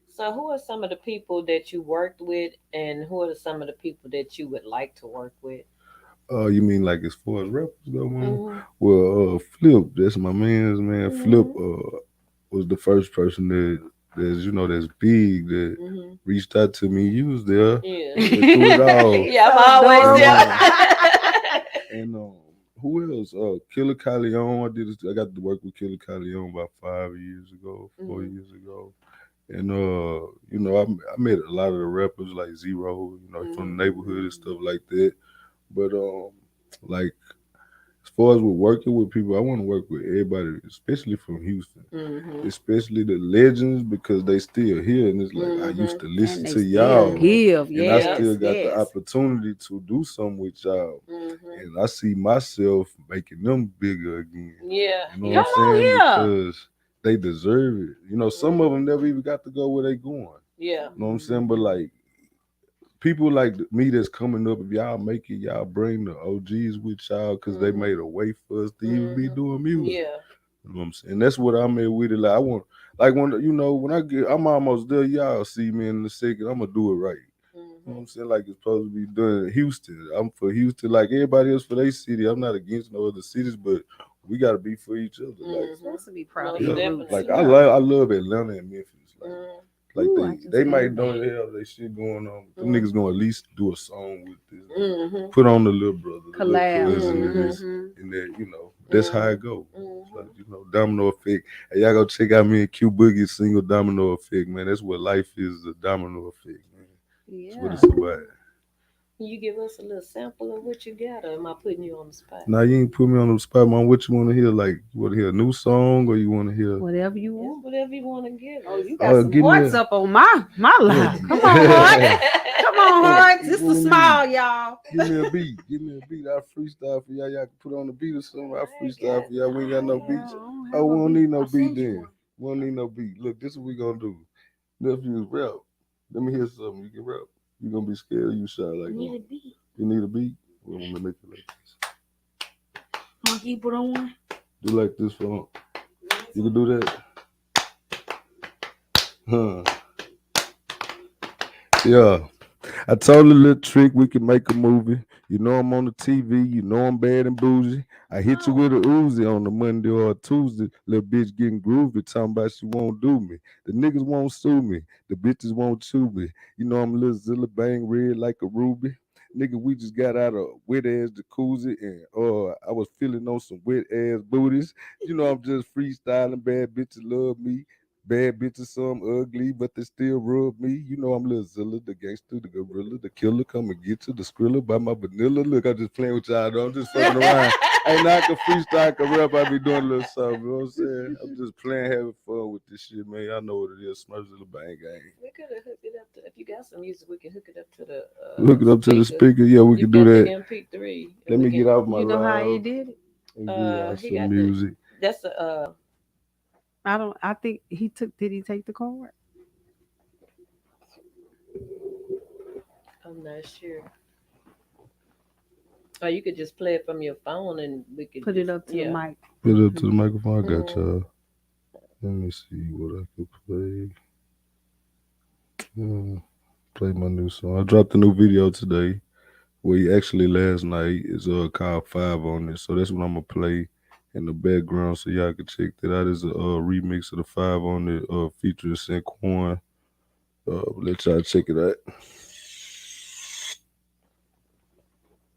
So who are some of the people that you worked with, and who are some of the people that you would like to work with? You mean like as far as rappers go, man? Well, Flip, that's my man's man. Flip was the first person that's big that reached out to me. You was there. Yeah. Through it all. Yeah, I'm always there. And who else? Killer Calion. I got to work with Killer Calion about 5 years ago, 4 years ago. And I met a lot of the rappers like Zero, from the neighborhood and stuff like that. But like as far as with working with people, I want to work with everybody, especially from Houston, especially the legends, because they still here, and it's like I used to listen to y'all, and I still got the opportunity to do something with y'all, and I see myself making them bigger again. Yeah, you know what I'm saying? Because they deserve it. Some of them never even got to go where they going. Yeah, you know what I'm saying? But like, people like me that's coming up, if y'all make it, y'all bring the OGs with y'all, because they made a way for us to even be doing music. Yeah. You know what I'm saying? That's what I'm at with it. Like I want, like when I get, I'm almost there. Y'all see me in a second. I'm gonna do it right. know what I'm saying? Like it's supposed to be done in Houston. I'm for Houston, like everybody else for their city. I'm not against no other cities, but we gotta be for each other. Like, Supposed to be proud Most of your yeah, roots. like definitely. I love Atlanta and Memphis. Mm. Like Ooh, I just they might love don't that. have their shit going on. Them Mm. niggas gonna at least do a song with this. Mm-hmm. Put on the little brother, the little Collab. cousin, and this, Mm-hmm. and that. That's how it go. It's Mm-hmm. like domino effect. Hey, y'all go check out me and Q Boogie's single "Domino Effect," man. That's what life is, the domino effect, man. That's what Yeah. it's about. Can you give us a little sample of what you got, or am I putting you on the spot? Now you ain't put me on the spot, man. What you want to hear? Like, you want to hear a new song, or you want to hear? Whatever you Yes, want. whatever you want to give Oh, us. you got some give me hearts a- up on my live. Come on, heart. Come on, heart. This the smile, y'all. Give me a beat. Give me a beat. I freestyle for y'all. Y'all can put on the beat or something. I freestyle got- for y'all. We ain't got no Yeah, I beats. don't have Oh, we a don't beat. need no I'll beat send you then. one. We don't need no beat. Look, this is what we gonna do. Nephews rap. Let me hear something. You can rap. You gonna be scared? Or you shy like I need one? a beat. You need a beat. Well, I'm gonna make it like this. You put on one. Do like this for. You can do that. Huh? Yeah. I told a little trick we can make a movie. You know I'm on the TV. You know I'm bad and bougie. I hit you with a Uzi on a Monday or a Tuesday. Little bitch getting groovy, talking about she won't do me. The niggas won't sue me. The bitches won't chew me. You know I'm a little Zilla bang red like a ruby. Nigga, we just got out of wet ass jacuzzi and I was feeling on some wet ass booties. You know I'm just freestyling. Bad bitches love me. Bad bitches, some ugly, but they still rub me. You know I'm Lil Zilla, the gangster, the gorilla, the killer. Come and get you, the skrilla by my vanilla. Look, I'm just playing with y'all. Though. I'm just fucking around. Ain't not a freestyle, I can rap. I be doing a little something. You know what I'm saying? I'm just playing, having fun with this shit, man. Y'all know what it is. Smurfzilla Bang Gang. We could have hooked it up to. If you got some music, we can hook it up to the. Hook it up to the speaker. speaker. Yeah, we You can do got the that. MP3. Let me get off my You know how he loud did it? and give y'all He some got music. That's a. I don't. I think he took. Did he take the card? I'm not sure. Or you could just play it from your phone, and we could Put it up to the mic. Put it up to the microphone. I got Mhm. y'all. Let me see what I can play. Play my new song. I dropped a new video today. Well, actually last night is called Five on it. So that's what I'm gonna play in the background so y'all can check that out. It's a remix of the Five on it featuring Saquon. Let y'all check it out.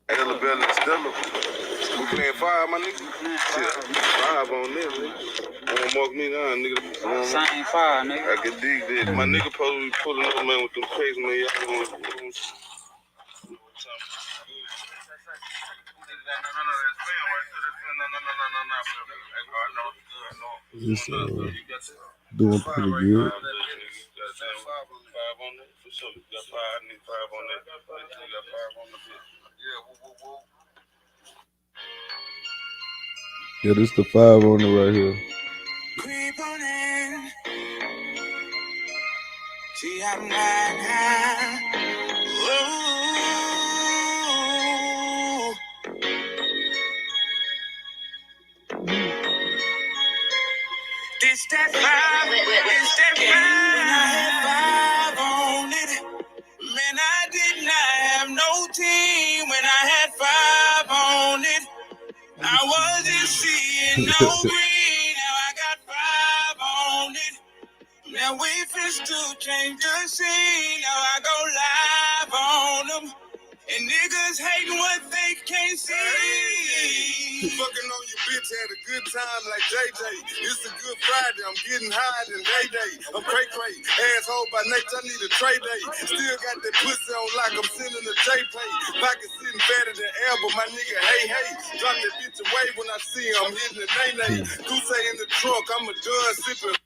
Ella Bella and Stella. We playing five, my nigga. Yeah, five on them, nigga. Don't mark me down, nigga. Same fire, nigga. I can dig that. My nigga supposed to be pulling up, man, with them crazy man. Y'all going it's doing pretty good. Yeah, this the five on it right here. Creep on in. See, I'm riding high. Ooh. This that five, this that five. When I had five on it, man, I did not have no team. When I had five on it, I wasn't seeing no green. Now I got five on it. Now we fist to change the scene. Now I go live on them. And niggas hating what they can't see. Fucking on your bitch, had a good time like JJ. It's a good Friday, I'm getting high than Day Day. I'm cray cray, asshole by nature, I need a tray day. Still got that pussy on lock, I'm sending a J-Pay. Pocket sitting fatter than ever, my nigga, hey. Drop that bitch away when I see him, I'm hitting the nay-nay. Goose in the trunk, I'm a done sipping.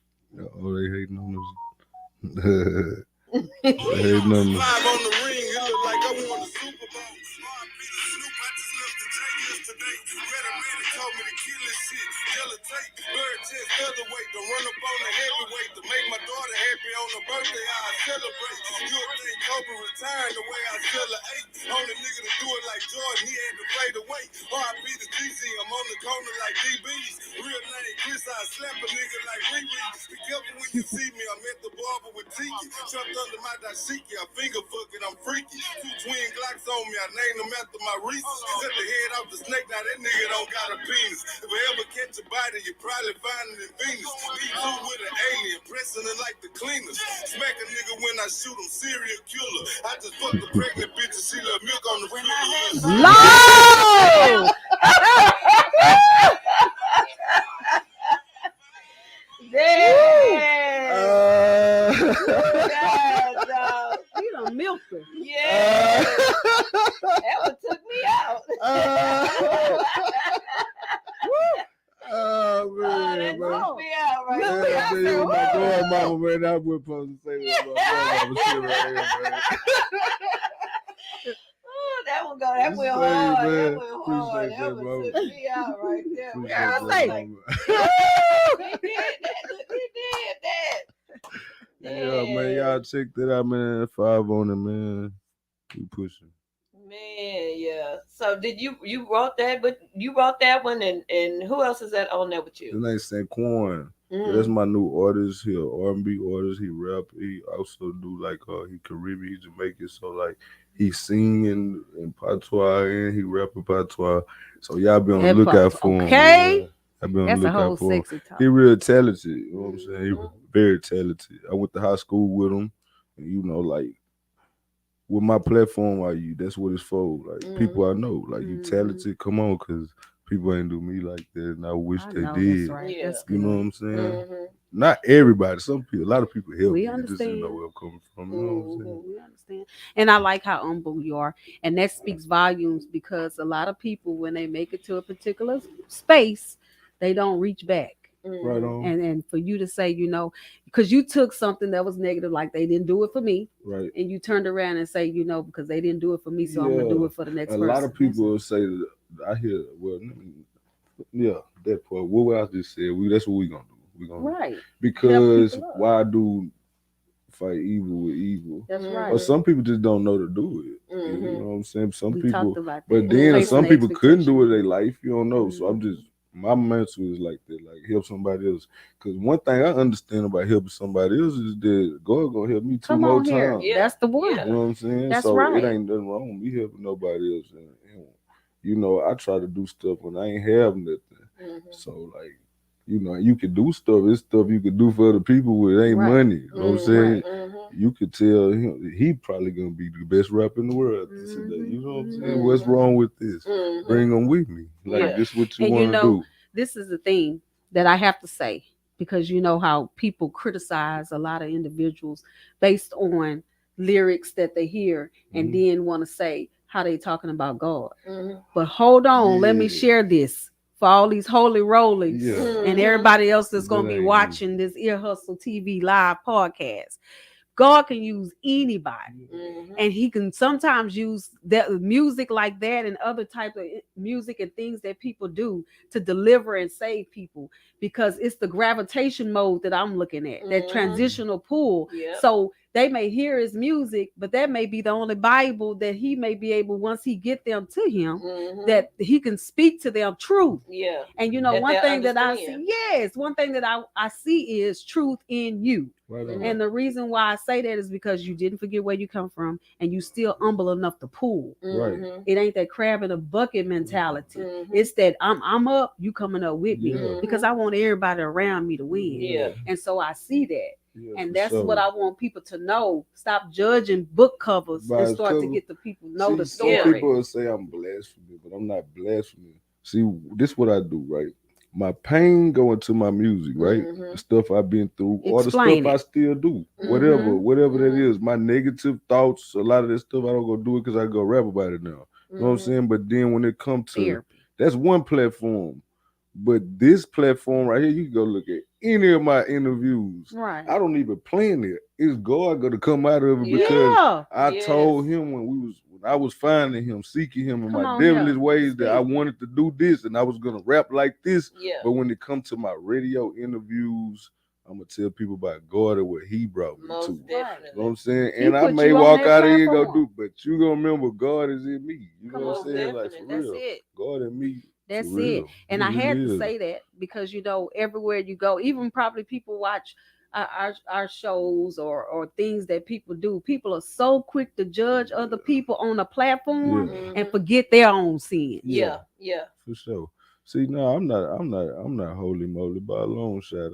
Oh, they hating on us. They hating on us. Five on the ring, it look like I want the Super Bowl. R.I.P. to Snoop, I just left the J yesterday. Read a man that told me to kill this shit. Yellow tape, bird chest, featherweight. To run up on the heavyweight. To make my daughter happy on her birthday, how I celebrate. You would think Kobe retired the way I celebrate. Only nigga to do it like Jordan, he had to play the weight. R.I.P. to GZ, I'm on the corner like DBs. Real name Chris, I slap a nigga like Riri. Be careful when you see me, I'm at the barber with Tiki. Trapped under my dashiki, I finger fucking, I'm freaky. Two twin Glocks on me, I named them after my Reese's. Cut the head off the snake, now that nigga don't got a penis. If I ever catch a body, you probably find it in Venus. Me too with an alien, pressing it like the cleaners. Smack a nigga when I shoot him, serial killer. I just fucked the pregnant bitch and she left milk on the floor. Lord! Damn. Uh, dog. You done milked her. Yeah. That one took me out. Oh that man, took man. me out right Yeah, there. man, my grandmama, man, I wasn't supposed to say what my grandmama said right here, man. Oh, that one go. That went Appreciate hard. it, That man. went hard. Appreciate That that, one bro. took me out right there. Appreciate I that, was say. like, mama. he did that. He did that. Yeah, man, y'all check that out, man. 5 on it, man. Keep pushing. Man, yeah. So did you wrote that? But you wrote that one, and who else is that on there with His you? name's Saquon. Mhm. That's my new artist. He a R&B artist. He rap. He also do like he Caribbean, he Jamaican. So like he sing in patois and he rap in patois. So y'all be on the lookout for him. Okay. Yeah. Y'all be on That's the a whole lookout for him. sexy talk. He real talented. You know what I'm saying? He Mhm. very talented. I went to high school with him. And you know, like with my platform, that's what it's for. Like people I know, like you Mhm. talented. Come on, cause people ain't do me like that, and I wish I they know did. that's right. Yeah. That's You good. know what I'm saying? Mhm. Not everybody. Some people, a lot of people help We me. They just didn't know understand. where I'm coming from. You know what I'm saying? We understand. And I like how humble you are. And that speaks volumes because a lot of people, when they make it to a particular space, they don't reach back. Right on. And for you to say, because you took something that was negative, like they didn't do it for me, Right. and you turned around and say, because they didn't do it for me, so I'm gonna do it for the next A person. lot of people will say that. I hear. Well, yeah, that part. What I just said. That's what we gonna do. We gonna Right. because people up. why do fight evil with evil? That's Mhm. right. Or some people just don't know to do it. You Mhm. know what I'm saying? Some We people, talked about but that. then Placing some the people couldn't do it in expectation. their life. You don't know. So I'm just my mental is like that, like help somebody else. Because one thing I understand about helping somebody else is that God gonna help me two Come more on here. times. Yeah. That's the one. Yeah. You know what I'm saying? That's So right. it ain't nothing wrong with me helping nobody else. And you know, I try to do stuff when I ain't have nothing. Mhm. So like, you know, you can do stuff. It's stuff you can do for other people with ain't Right. money. You know what I'm saying? Mhm. You could tell him he probably gonna be the best rapper in the world today. You know what I'm saying? What's wrong with this? Mhm. Bring them with me. Like Yeah. this what you And want to do. this is the thing that I have to say, because you know how people criticize a lot of individuals based on lyrics that they hear and then want to say how they talking about God. Mhm. But hold on, let me Yeah. share this for all these holy rollings Yeah. and everybody else that's going to That be ain't watching this Ear Hustle TV live podcast. God can use anybody. Mhm. And he can sometimes use that music like that and other type of music and things that people do to deliver and save people, because it's the gravitation mode that I'm looking at, that transitional pull. Yep. So they may hear his music, but that may be the only Bible that he may be able, once he get them to him, Mhm. that he can speak to them truth. Yeah. And you know, That one they'll thing that I understand. see, yes, one thing that I see is truth in you. Right on. And the reason why I say that is because you didn't forget where you come from and you still humble enough to pull. Right. Mhm. It ain't that crab in a bucket mentality. Mhm. It's that I'm up, you coming up with me, Yeah. because I want everybody around me to win. Yeah. And so I see that. Yeah, And for that's sure. what I want people to know. Stop judging book covers By and its start to cover. get the people know the See, some story. people will say I'm blasphemy, but I'm not blasphemy. See, this what I do, right? My pain go into my music, right? Mhm. The stuff I've been through, or the Explain stuff I it. still do, Mhm. whatever that Mhm. is. My negative thoughts, a lot of that stuff, I don't go do it because I go rap about it now. You know what I'm Mhm. saying? But then when it comes to Therapy. that's one platform, but this platform right here, you can go look at any of my interviews. Right. I don't even plan it. It's God gonna come out of it Yeah. because Yeah. I Yes. told him when I was finding him, seeking him in Come my on devilish here. ways that I Speak. wanted to do this and I was gonna rap like this. Yeah. But when it comes to my radio interviews, I'm gonna tell people about God and what He brought me Most to. Right. You know definitely. what I'm saying? He And I put may you on walk that out of here and go platform. do, but you gonna remember God is in me. You know Come what on. I'm saying? Like Definitely. for That's real. it. God in me. For That's it. real. And He I had to really is. say that because everywhere you go, even probably people watch our shows or things that people do. People are so quick to judge other people on a platform Yeah. and Mhm. forget their own sins. Yeah. Yeah. For sure. See, no, I'm not holy moly by a long shot.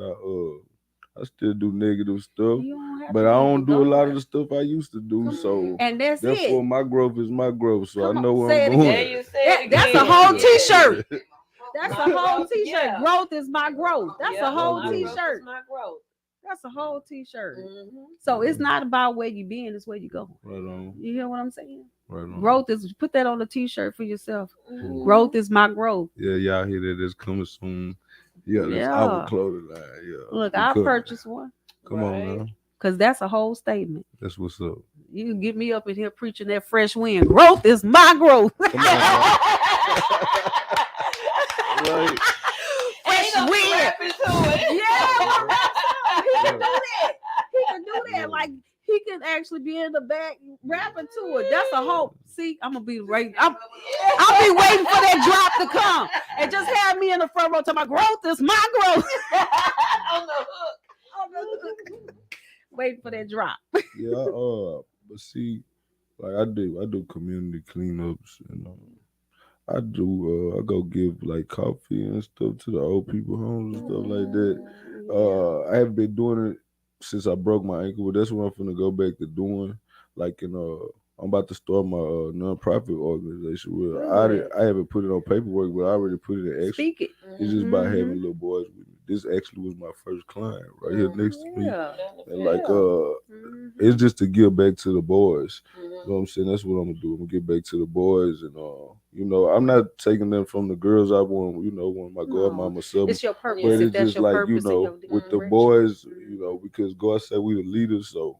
I still do negative stuff, You don't have but to I be for don't do a lot of God. the stuff I used to do. Come, So and that's therefore, it. my growth is my growth. So I Come on, know where say I'm it There again. going. you say it That's a again. whole Yes. T-shirt. That's My a whole growth. T-shirt. Yeah. Growth is my growth. That's a Yep. whole My growth T-shirt. is my growth. That's a whole T-shirt. Mhm. So it's not about where you been, it's where you go. Right on. You hear what I'm saying? Right on. Growth is, put that on a T-shirt for yourself. Mhm. Growth is my growth. Yeah, y'all hear that? That's coming soon. Yeah, that's our Yeah. clothing line. Yeah. Look, We I coming. purchased one Come on Right. now. because that's a whole statement. That's what's up. You can get me up in here preaching that fresh wind. Growth is my growth. Come on now. Right. Fresh Ain't no wind. rapping to it. Yeah, we'll rap some. He can Yeah. do that. He can do that. Yeah. Like he can actually be in the back rapping to it. That's a hope. See, I'm gonna be right. I'll be waiting for that drop to come, and just have me in the front row. Talking about growth is my growth. On the hook. Waiting for that drop. Yeah, but see, like I do community cleanups and I go give like coffee and stuff to the old people homes and stuff like that. I have been doing it since I broke my ankle, but that's what I'm finna go back to doing. Like I'm about to start my nonprofit organization. Where I haven't put it on paperwork, but I already put it in action. Speak it. It's just by having Mhm. little boys with me. This actually was my first client right here next to me. Yeah. And like Mhm. it's just to give back to the boys. You know Mhm. what I'm saying? That's what I'm gonna do. I'm gonna give back to the boys and I'm not taking them from the girls. I want want my No. godmama something. It's your purpose. But If it's that's just your like, purpose and your with the direction. boys, because God said we the leaders, so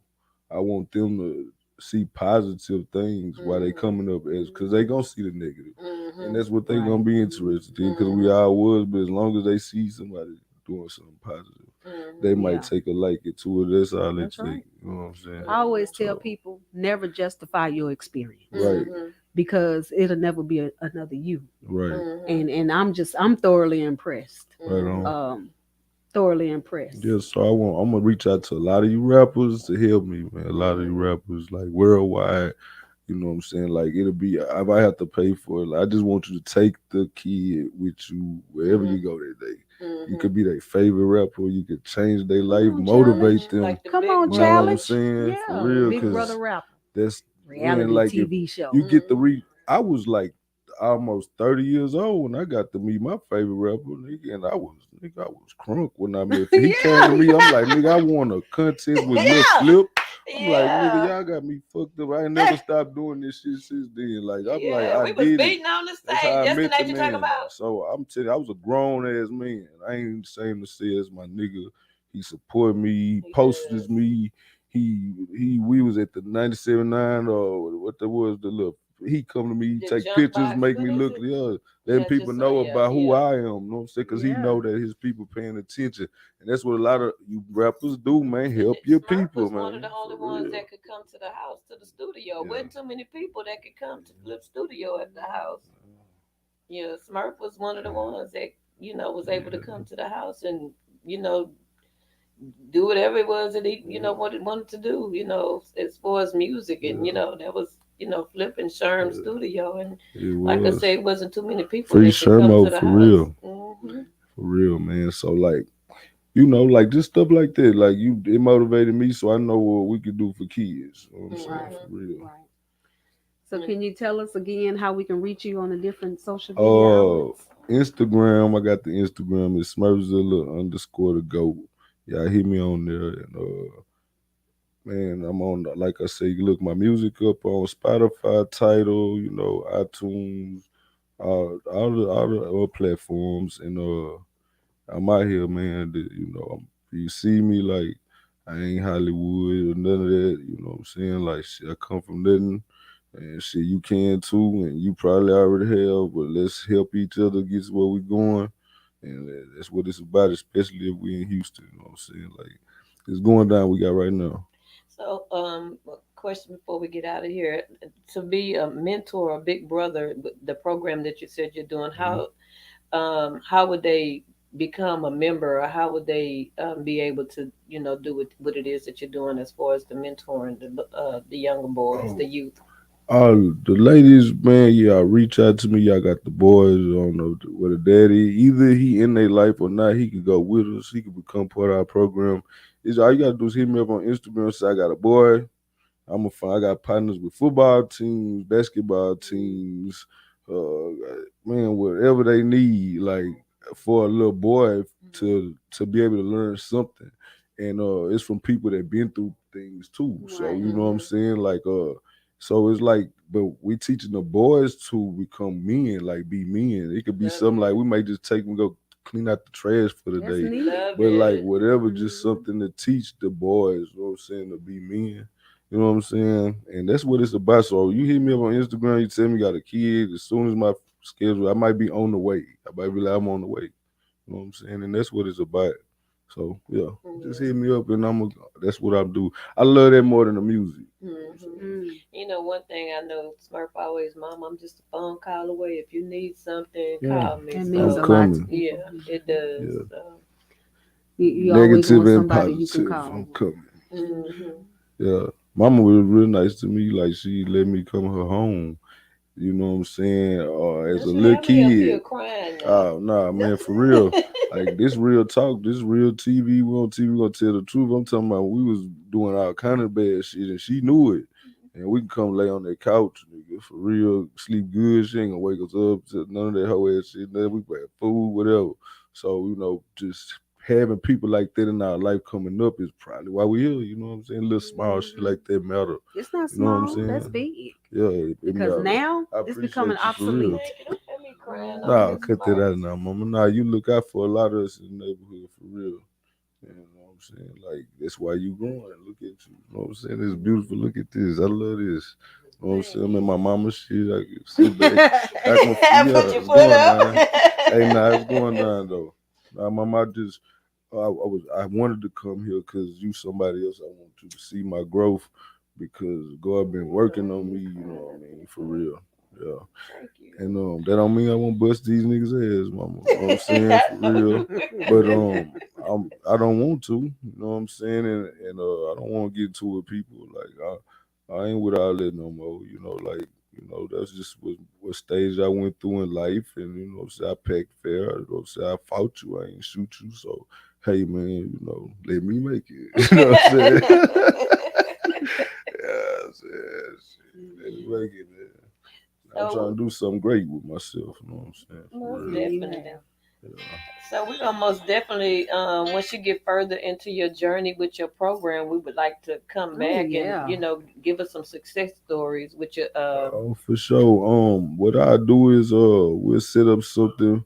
I want them to see positive things while they coming up as because they gonna see the negative. Mhm. And that's what they Right. gonna be interested in because we all was, but as long as they see somebody doing something positive, Mhm. they might Yeah. take a liking to it. That's all it That's take. right. You know what I'm saying? I always tell So, people never justify your experience right, Mhm. because it'll never be another you. right, Mhm. And I'm thoroughly impressed. right Mhm. on. Thoroughly impressed. Yeah, so I'm gonna reach out to a lot of you rappers to help me, man. A lot of you rappers like worldwide. You know what I'm saying? Like it'll be if I have to pay for it. Like, I just want you to take the kid with you wherever you go that day. You Mhm. could be their favorite rapper. You could change their life, on, motivate challenge. them. Like the Come big on, You know what I'm challenge. saying? For Yeah. real, Big because Brother rapper. that's when Reality like if TV show. you get the I was like almost 30 years old when I got to meet my favorite rapper, nigga, and I was crunk when I met him. He came to me, I'm like, nigga, I won a contest with Lil Flip. I'm like, nigga, y'all got me fucked up. I ain't never stopped doing this shit since then. Like, I'm like, Yeah, I we was did it. beating on the That's stage. how I That's the met night the you talking man. about. So I'm telling you, I was a grown ass man. I ain't the same to say as my nigga. He support me. He He posted does. me. We was at the 97.9 or what there was the little. He come to me, The take jump pictures, box, make what me is look, it? letting Yeah, people just know yeah, about who yeah. I am. You know what I'm saying? Because he Yeah. know that his people paying attention, and that's what a lot of you rappers do, man. And Help your Smurf people, was man. one of the only For ones real. that could come to the house, to the studio. Yeah. Wasn't too many people that could come to Flip Studio at the house. Yeah, Smurf was one of the ones that was able to come to the house and you know do whatever it was that he wanted to do. As far as music and that was Flip and Sherm's studio and It like I was say, it wasn't too many people free that could come to Shermo the for house. real, for real, man. So like. Like just stuff like that. Like it motivated me, so I know what we could do for kids. You know what I'm saying? Right. For real. Right. So can you tell us again how we can reach you on the different social media Uh, outlets? Instagram. I got the Instagram. It's Smurfzilla _ the goat. Yeah, hit me on there. And man, I'm on. Like I say, you look my music up on Spotify, Tidal, iTunes, all the platforms, and I'm out here, man. You see me like I ain't Hollywood or none of that. You know what I'm saying? Like shit, I come from nothing, and shit, you can too, and you probably already have. But let's help each other get to where we going, and that's what it's about. Especially if we in Houston. You know what I'm saying? Like it's going down. We got right now. So, a question before we get out of here: to be a mentor, a big brother, the program that you said you're doing, Mhm. how would they become a member, or how would they be able to, do what it is that you're doing as far as the mentoring the younger boys, the Oh, youth? the ladies, man, y'all reach out to me. Y'all got the boys on with a daddy. Either he in their life or not, he could go with us. He could become part of our program. Is all you gotta do is hit me up on Instagram. Say I got a boy. I got partners with football teams, basketball teams, uh, man, whatever they need, like for a little boy to be able to learn something, and it's from people that been through things too. So Right. you know what I'm Mm-hmm. saying, like so it's like, but we teaching the boys to become men, like be men. It could be Love something like it. we might just take and go clean out the trash for the That's day, needed. Love but like it. whatever, just Hmm. something to teach the boys. You know what I'm saying, to be men. You know what I'm saying? And that's what it's about. So you hit me up on Instagram, you tell me you got a kid. As soon as my schedule, I might be on the way. I might be like, I'm on the way. You know what I'm saying? And that's what it's about. So yeah, just Yeah. hit me up and that's what I do. I love that more than the music. You know what I'm Hmm. saying? Mm. One thing I know, Smurf always, Mom, I'm just a phone call away. If you need something, Yeah. call me. That means I'm a So, lot to coming. people. yeah, it does. Yeah. So, You always Negative want and somebody you can positive. call. I'm coming. hmm Yeah. Mama was real nice to me. Like she let me come her home. You know what I'm saying? As a don't you little have me up here kid. crying now? Oh nah, man, for real. Like this real talk, this real TV. We on TV, we gonna tell the truth. I'm talking about we was doing all kind of bad shit and she knew it. And we can come lay on that couch, nigga, for real, sleep good. She ain't gonna wake us up to none of that whole ass shit. Nothing. We grab food, whatever. So, just having people like that in our life coming up is probably why we here. You know what I'm saying? Little small shit Hmm. like that matter. It's not You know what I'm small. That's saying? big. Yeah, it Because matter. now I it's becoming appreciate you for real. obsolete. Thank you. Don't have me crying all Nah, this Hmm. cut that out Marcus. now, mama. Nah, you look out for a lot of us in the neighborhood for real. You know what I'm saying? Like, that's why you growing. Look at you. You know what I'm saying? It's beautiful. Look at this. I love this. You know what I'm Thank saying? I'm in you. my mama's shit. I can sit back. I can, Put yeah, your it's foot going up. down. Hey, nah, it's going down, though. Nah, mama, I wanted to come here because you somebody else. I want you to see my growth because God been working on me, you know what I mean? For real. Yeah. Thank you. And that don't mean I won't bust these niggas ass, mama. You know what I'm saying? I For know. real. But I don't want to. You know what I'm saying? And I don't want to get into it with people. Like I ain't with all that no more. That's just what stage I went through in life. And say I packed fair. Say I fought you. I ain't shoot you. So hey man, let me make it. You know what I'm saying? Yeah, I'm saying, shit, let me make it, man. I'm So, trying to do something great with myself. You know what I'm saying? For most real. And you definitely. have. Yeah. So we're gonna most definitely, once you get further into your journey with your program, we would like to come Oh back and yeah. give us some success stories with your Oh, for sure. What I do is we'll set up something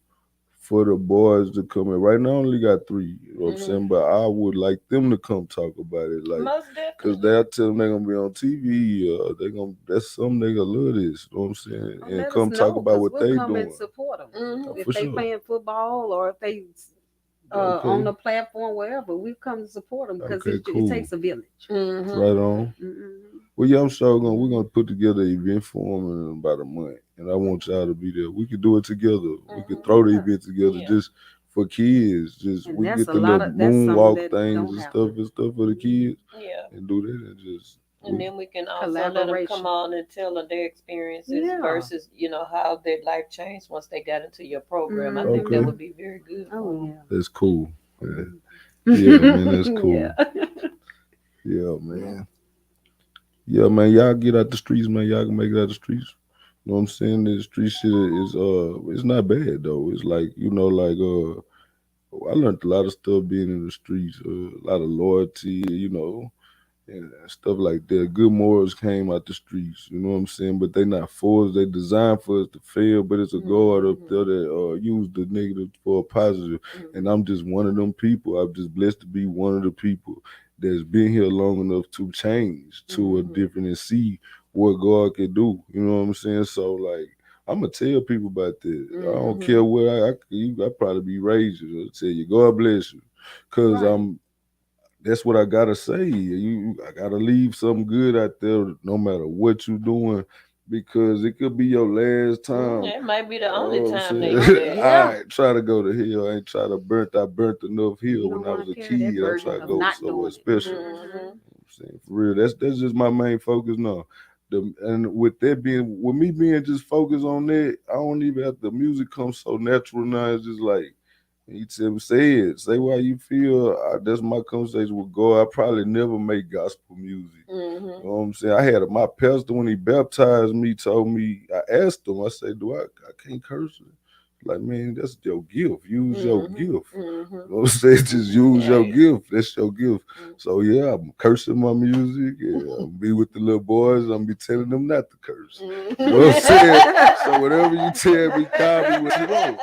for the boys to come in. Right now, I only got three. You know what I'm mhm. saying? But I would like them to come talk about it, like, Most cause definitely. they'll tell them they're gonna be on TV. They gonna that's some nigga love this. You know what I'm saying? Oh, And let us come talk know about because what we'll they come and doing. support them. Hmm If For they sure. playing football or if they on Okay. the platform wherever, we come to support them because Okay. it Cool. takes a village. hmm Right on. Hmm. Well, yeah, I'm sure we're gonna put together an event for them in about a month, and I want y'all to be there. We could do it together. We could throw the Yeah. event together Yeah. just for kids. Just And we that's get a the lot little of that's something moonwalk that things don't happen. and stuff for the kids, Yeah. and do that and just And we. then we can also let them come Collaboration. on and tell of their experiences Yeah. versus, how their life changed once they got into your program. I think that Okay, Hmm. would be very good Oh for them. yeah. that's cool. Yeah, yeah, man, that's Yeah. cool. Yeah, man. Yeah, man. Y'all get out the streets, man. Y'all can make it out the streets. You know what I'm saying? The street shit is it's not bad though. It's like I learned a lot of stuff being in the streets, a lot of loyalty, and stuff like that. Good morals came out the streets, you know what I'm saying? But they not for us. They designed for us to fail, but it's a God up there that use the negative for a positive. And I'm just one of them people. I'm just blessed to be one of the people that's been here long enough to change to a different and see what God can do. You know what I'm saying? So like I'm gonna tell people about this. I don't care what I probably be raging. I'll tell you, God bless you, cause Right. that's what I gotta say. I gotta leave something good out there, no matter what you're doing, because it could be your last time. It might be the You only know what I'm time they saying? do that. Yeah. I ain't try to go to hell. I ain't try to burnt. I burnt enough You hill don't when I want was to a carry that kid. I try burden to of go not somewhere doing it. special. I'm saying for real. That's just my main focus now. And with that being, with me being just focused on that, I don't even have the music come so natural now. It's just like he said, say it, say why you feel. That's my conversation with God. I probably never make gospel music. You know what I'm saying? I had my pastor when he baptized me told me. I asked him. I said, "Do I can't curse?" Like, man, that's your gift. Use your gift. You know what I'm saying? Just use your gift. That's your gift. So yeah, I'm cursing my music. Yeah, I'm be with the little boys. I'm be telling them not to curse. You know what I'm saying? So whatever you tell me, call me what you want.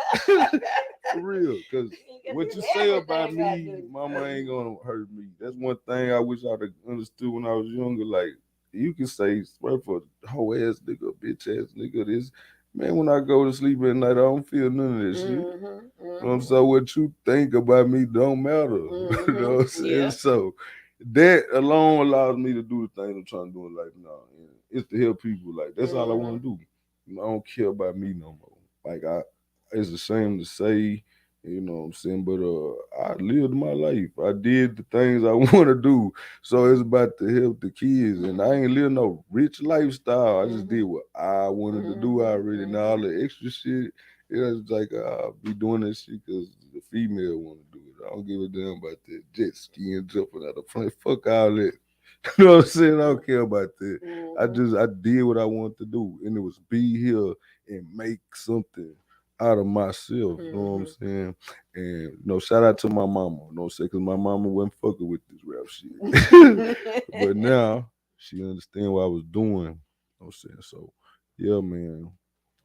For real, because what you say about me, mama ain't gonna hurt me. That's one thing I wish I'd have understood when I was younger. Like you can say swear for whole ass nigga, bitch ass nigga, this man. When I go to sleep at night, I don't feel none of this shit. You know what I'm saying? What you think about me don't matter. You know what I'm saying? So that alone allows me to do the things I'm trying to do in life now. And it's to help people. Like that's all I want to do. I don't care about me no more. Like it's a shame to say, you know what I'm saying, but I lived my life. I did the things I want to do. So it's about to help the kids. And I ain't live no rich lifestyle. I just did what I wanted to do already. And all the extra shit, it's like I'll be doing that shit because the female want to do it. I don't give a damn about that jet skiing, jumping out of plane. Fuck all that. You know what I'm saying? I don't care about that. I did what I wanted to do, and it was be here and make something out of myself. You know what I'm saying? And shout out to my mama. You know what I'm saying? Because my mama wasn't fucking with this rap shit. But now she understand what I was doing. You know what I'm saying? So yeah, man.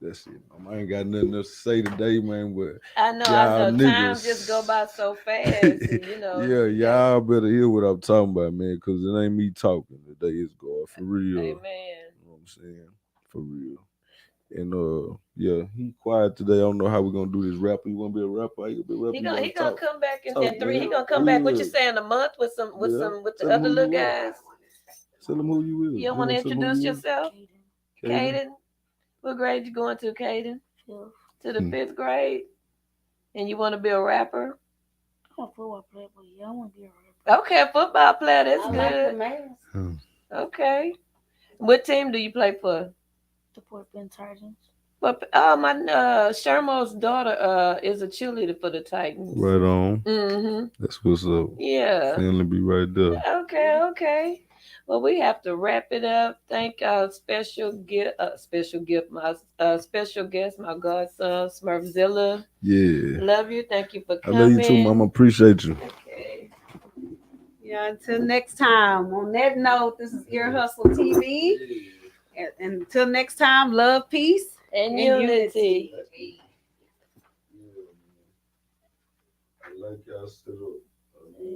That's it. I ain't got nothing else to say today, man. But I y'all know. Time niggas, just go by so fast, and yeah, y'all better hear what I'm talking about, man, because it ain't me talking. Today is God for real. Amen. You know what I'm saying? For real. And yeah, he quiet today. I don't know how we're gonna do this rapper. You wanna be a rapper? He gonna be a rapper. He gonna come back in Talk, 3. man. He gonna come back. What you Yeah. say in a month with the Tell him other who little you is. guys? Tell him who you is. You don't want to introduce yourself, Caden. Caden? What grade you going to, Caden? To the 5th grade. And you want to be a rapper? I'm a football player, but yeah, I want to be a rapper. Okay, a football player. That's I good. like the mask. Okay. What team do you play for? The Port Bend Titans. But my Shermo's daughter is a cheerleader for the Titans. Right on. Mm-hmm. That's what's up. Yeah. Family be right there. Okay. Well, we have to wrap it up. Thank our special gift, my special guest, my godson, Smurpfzilla. Yeah. Love you. Thank you for I coming. love you too, Mama. Appreciate you. Okay. Yeah, until next time. On that note, this is Ear Hustle TV. And until next time, love, peace, and unity. I like y'all set up.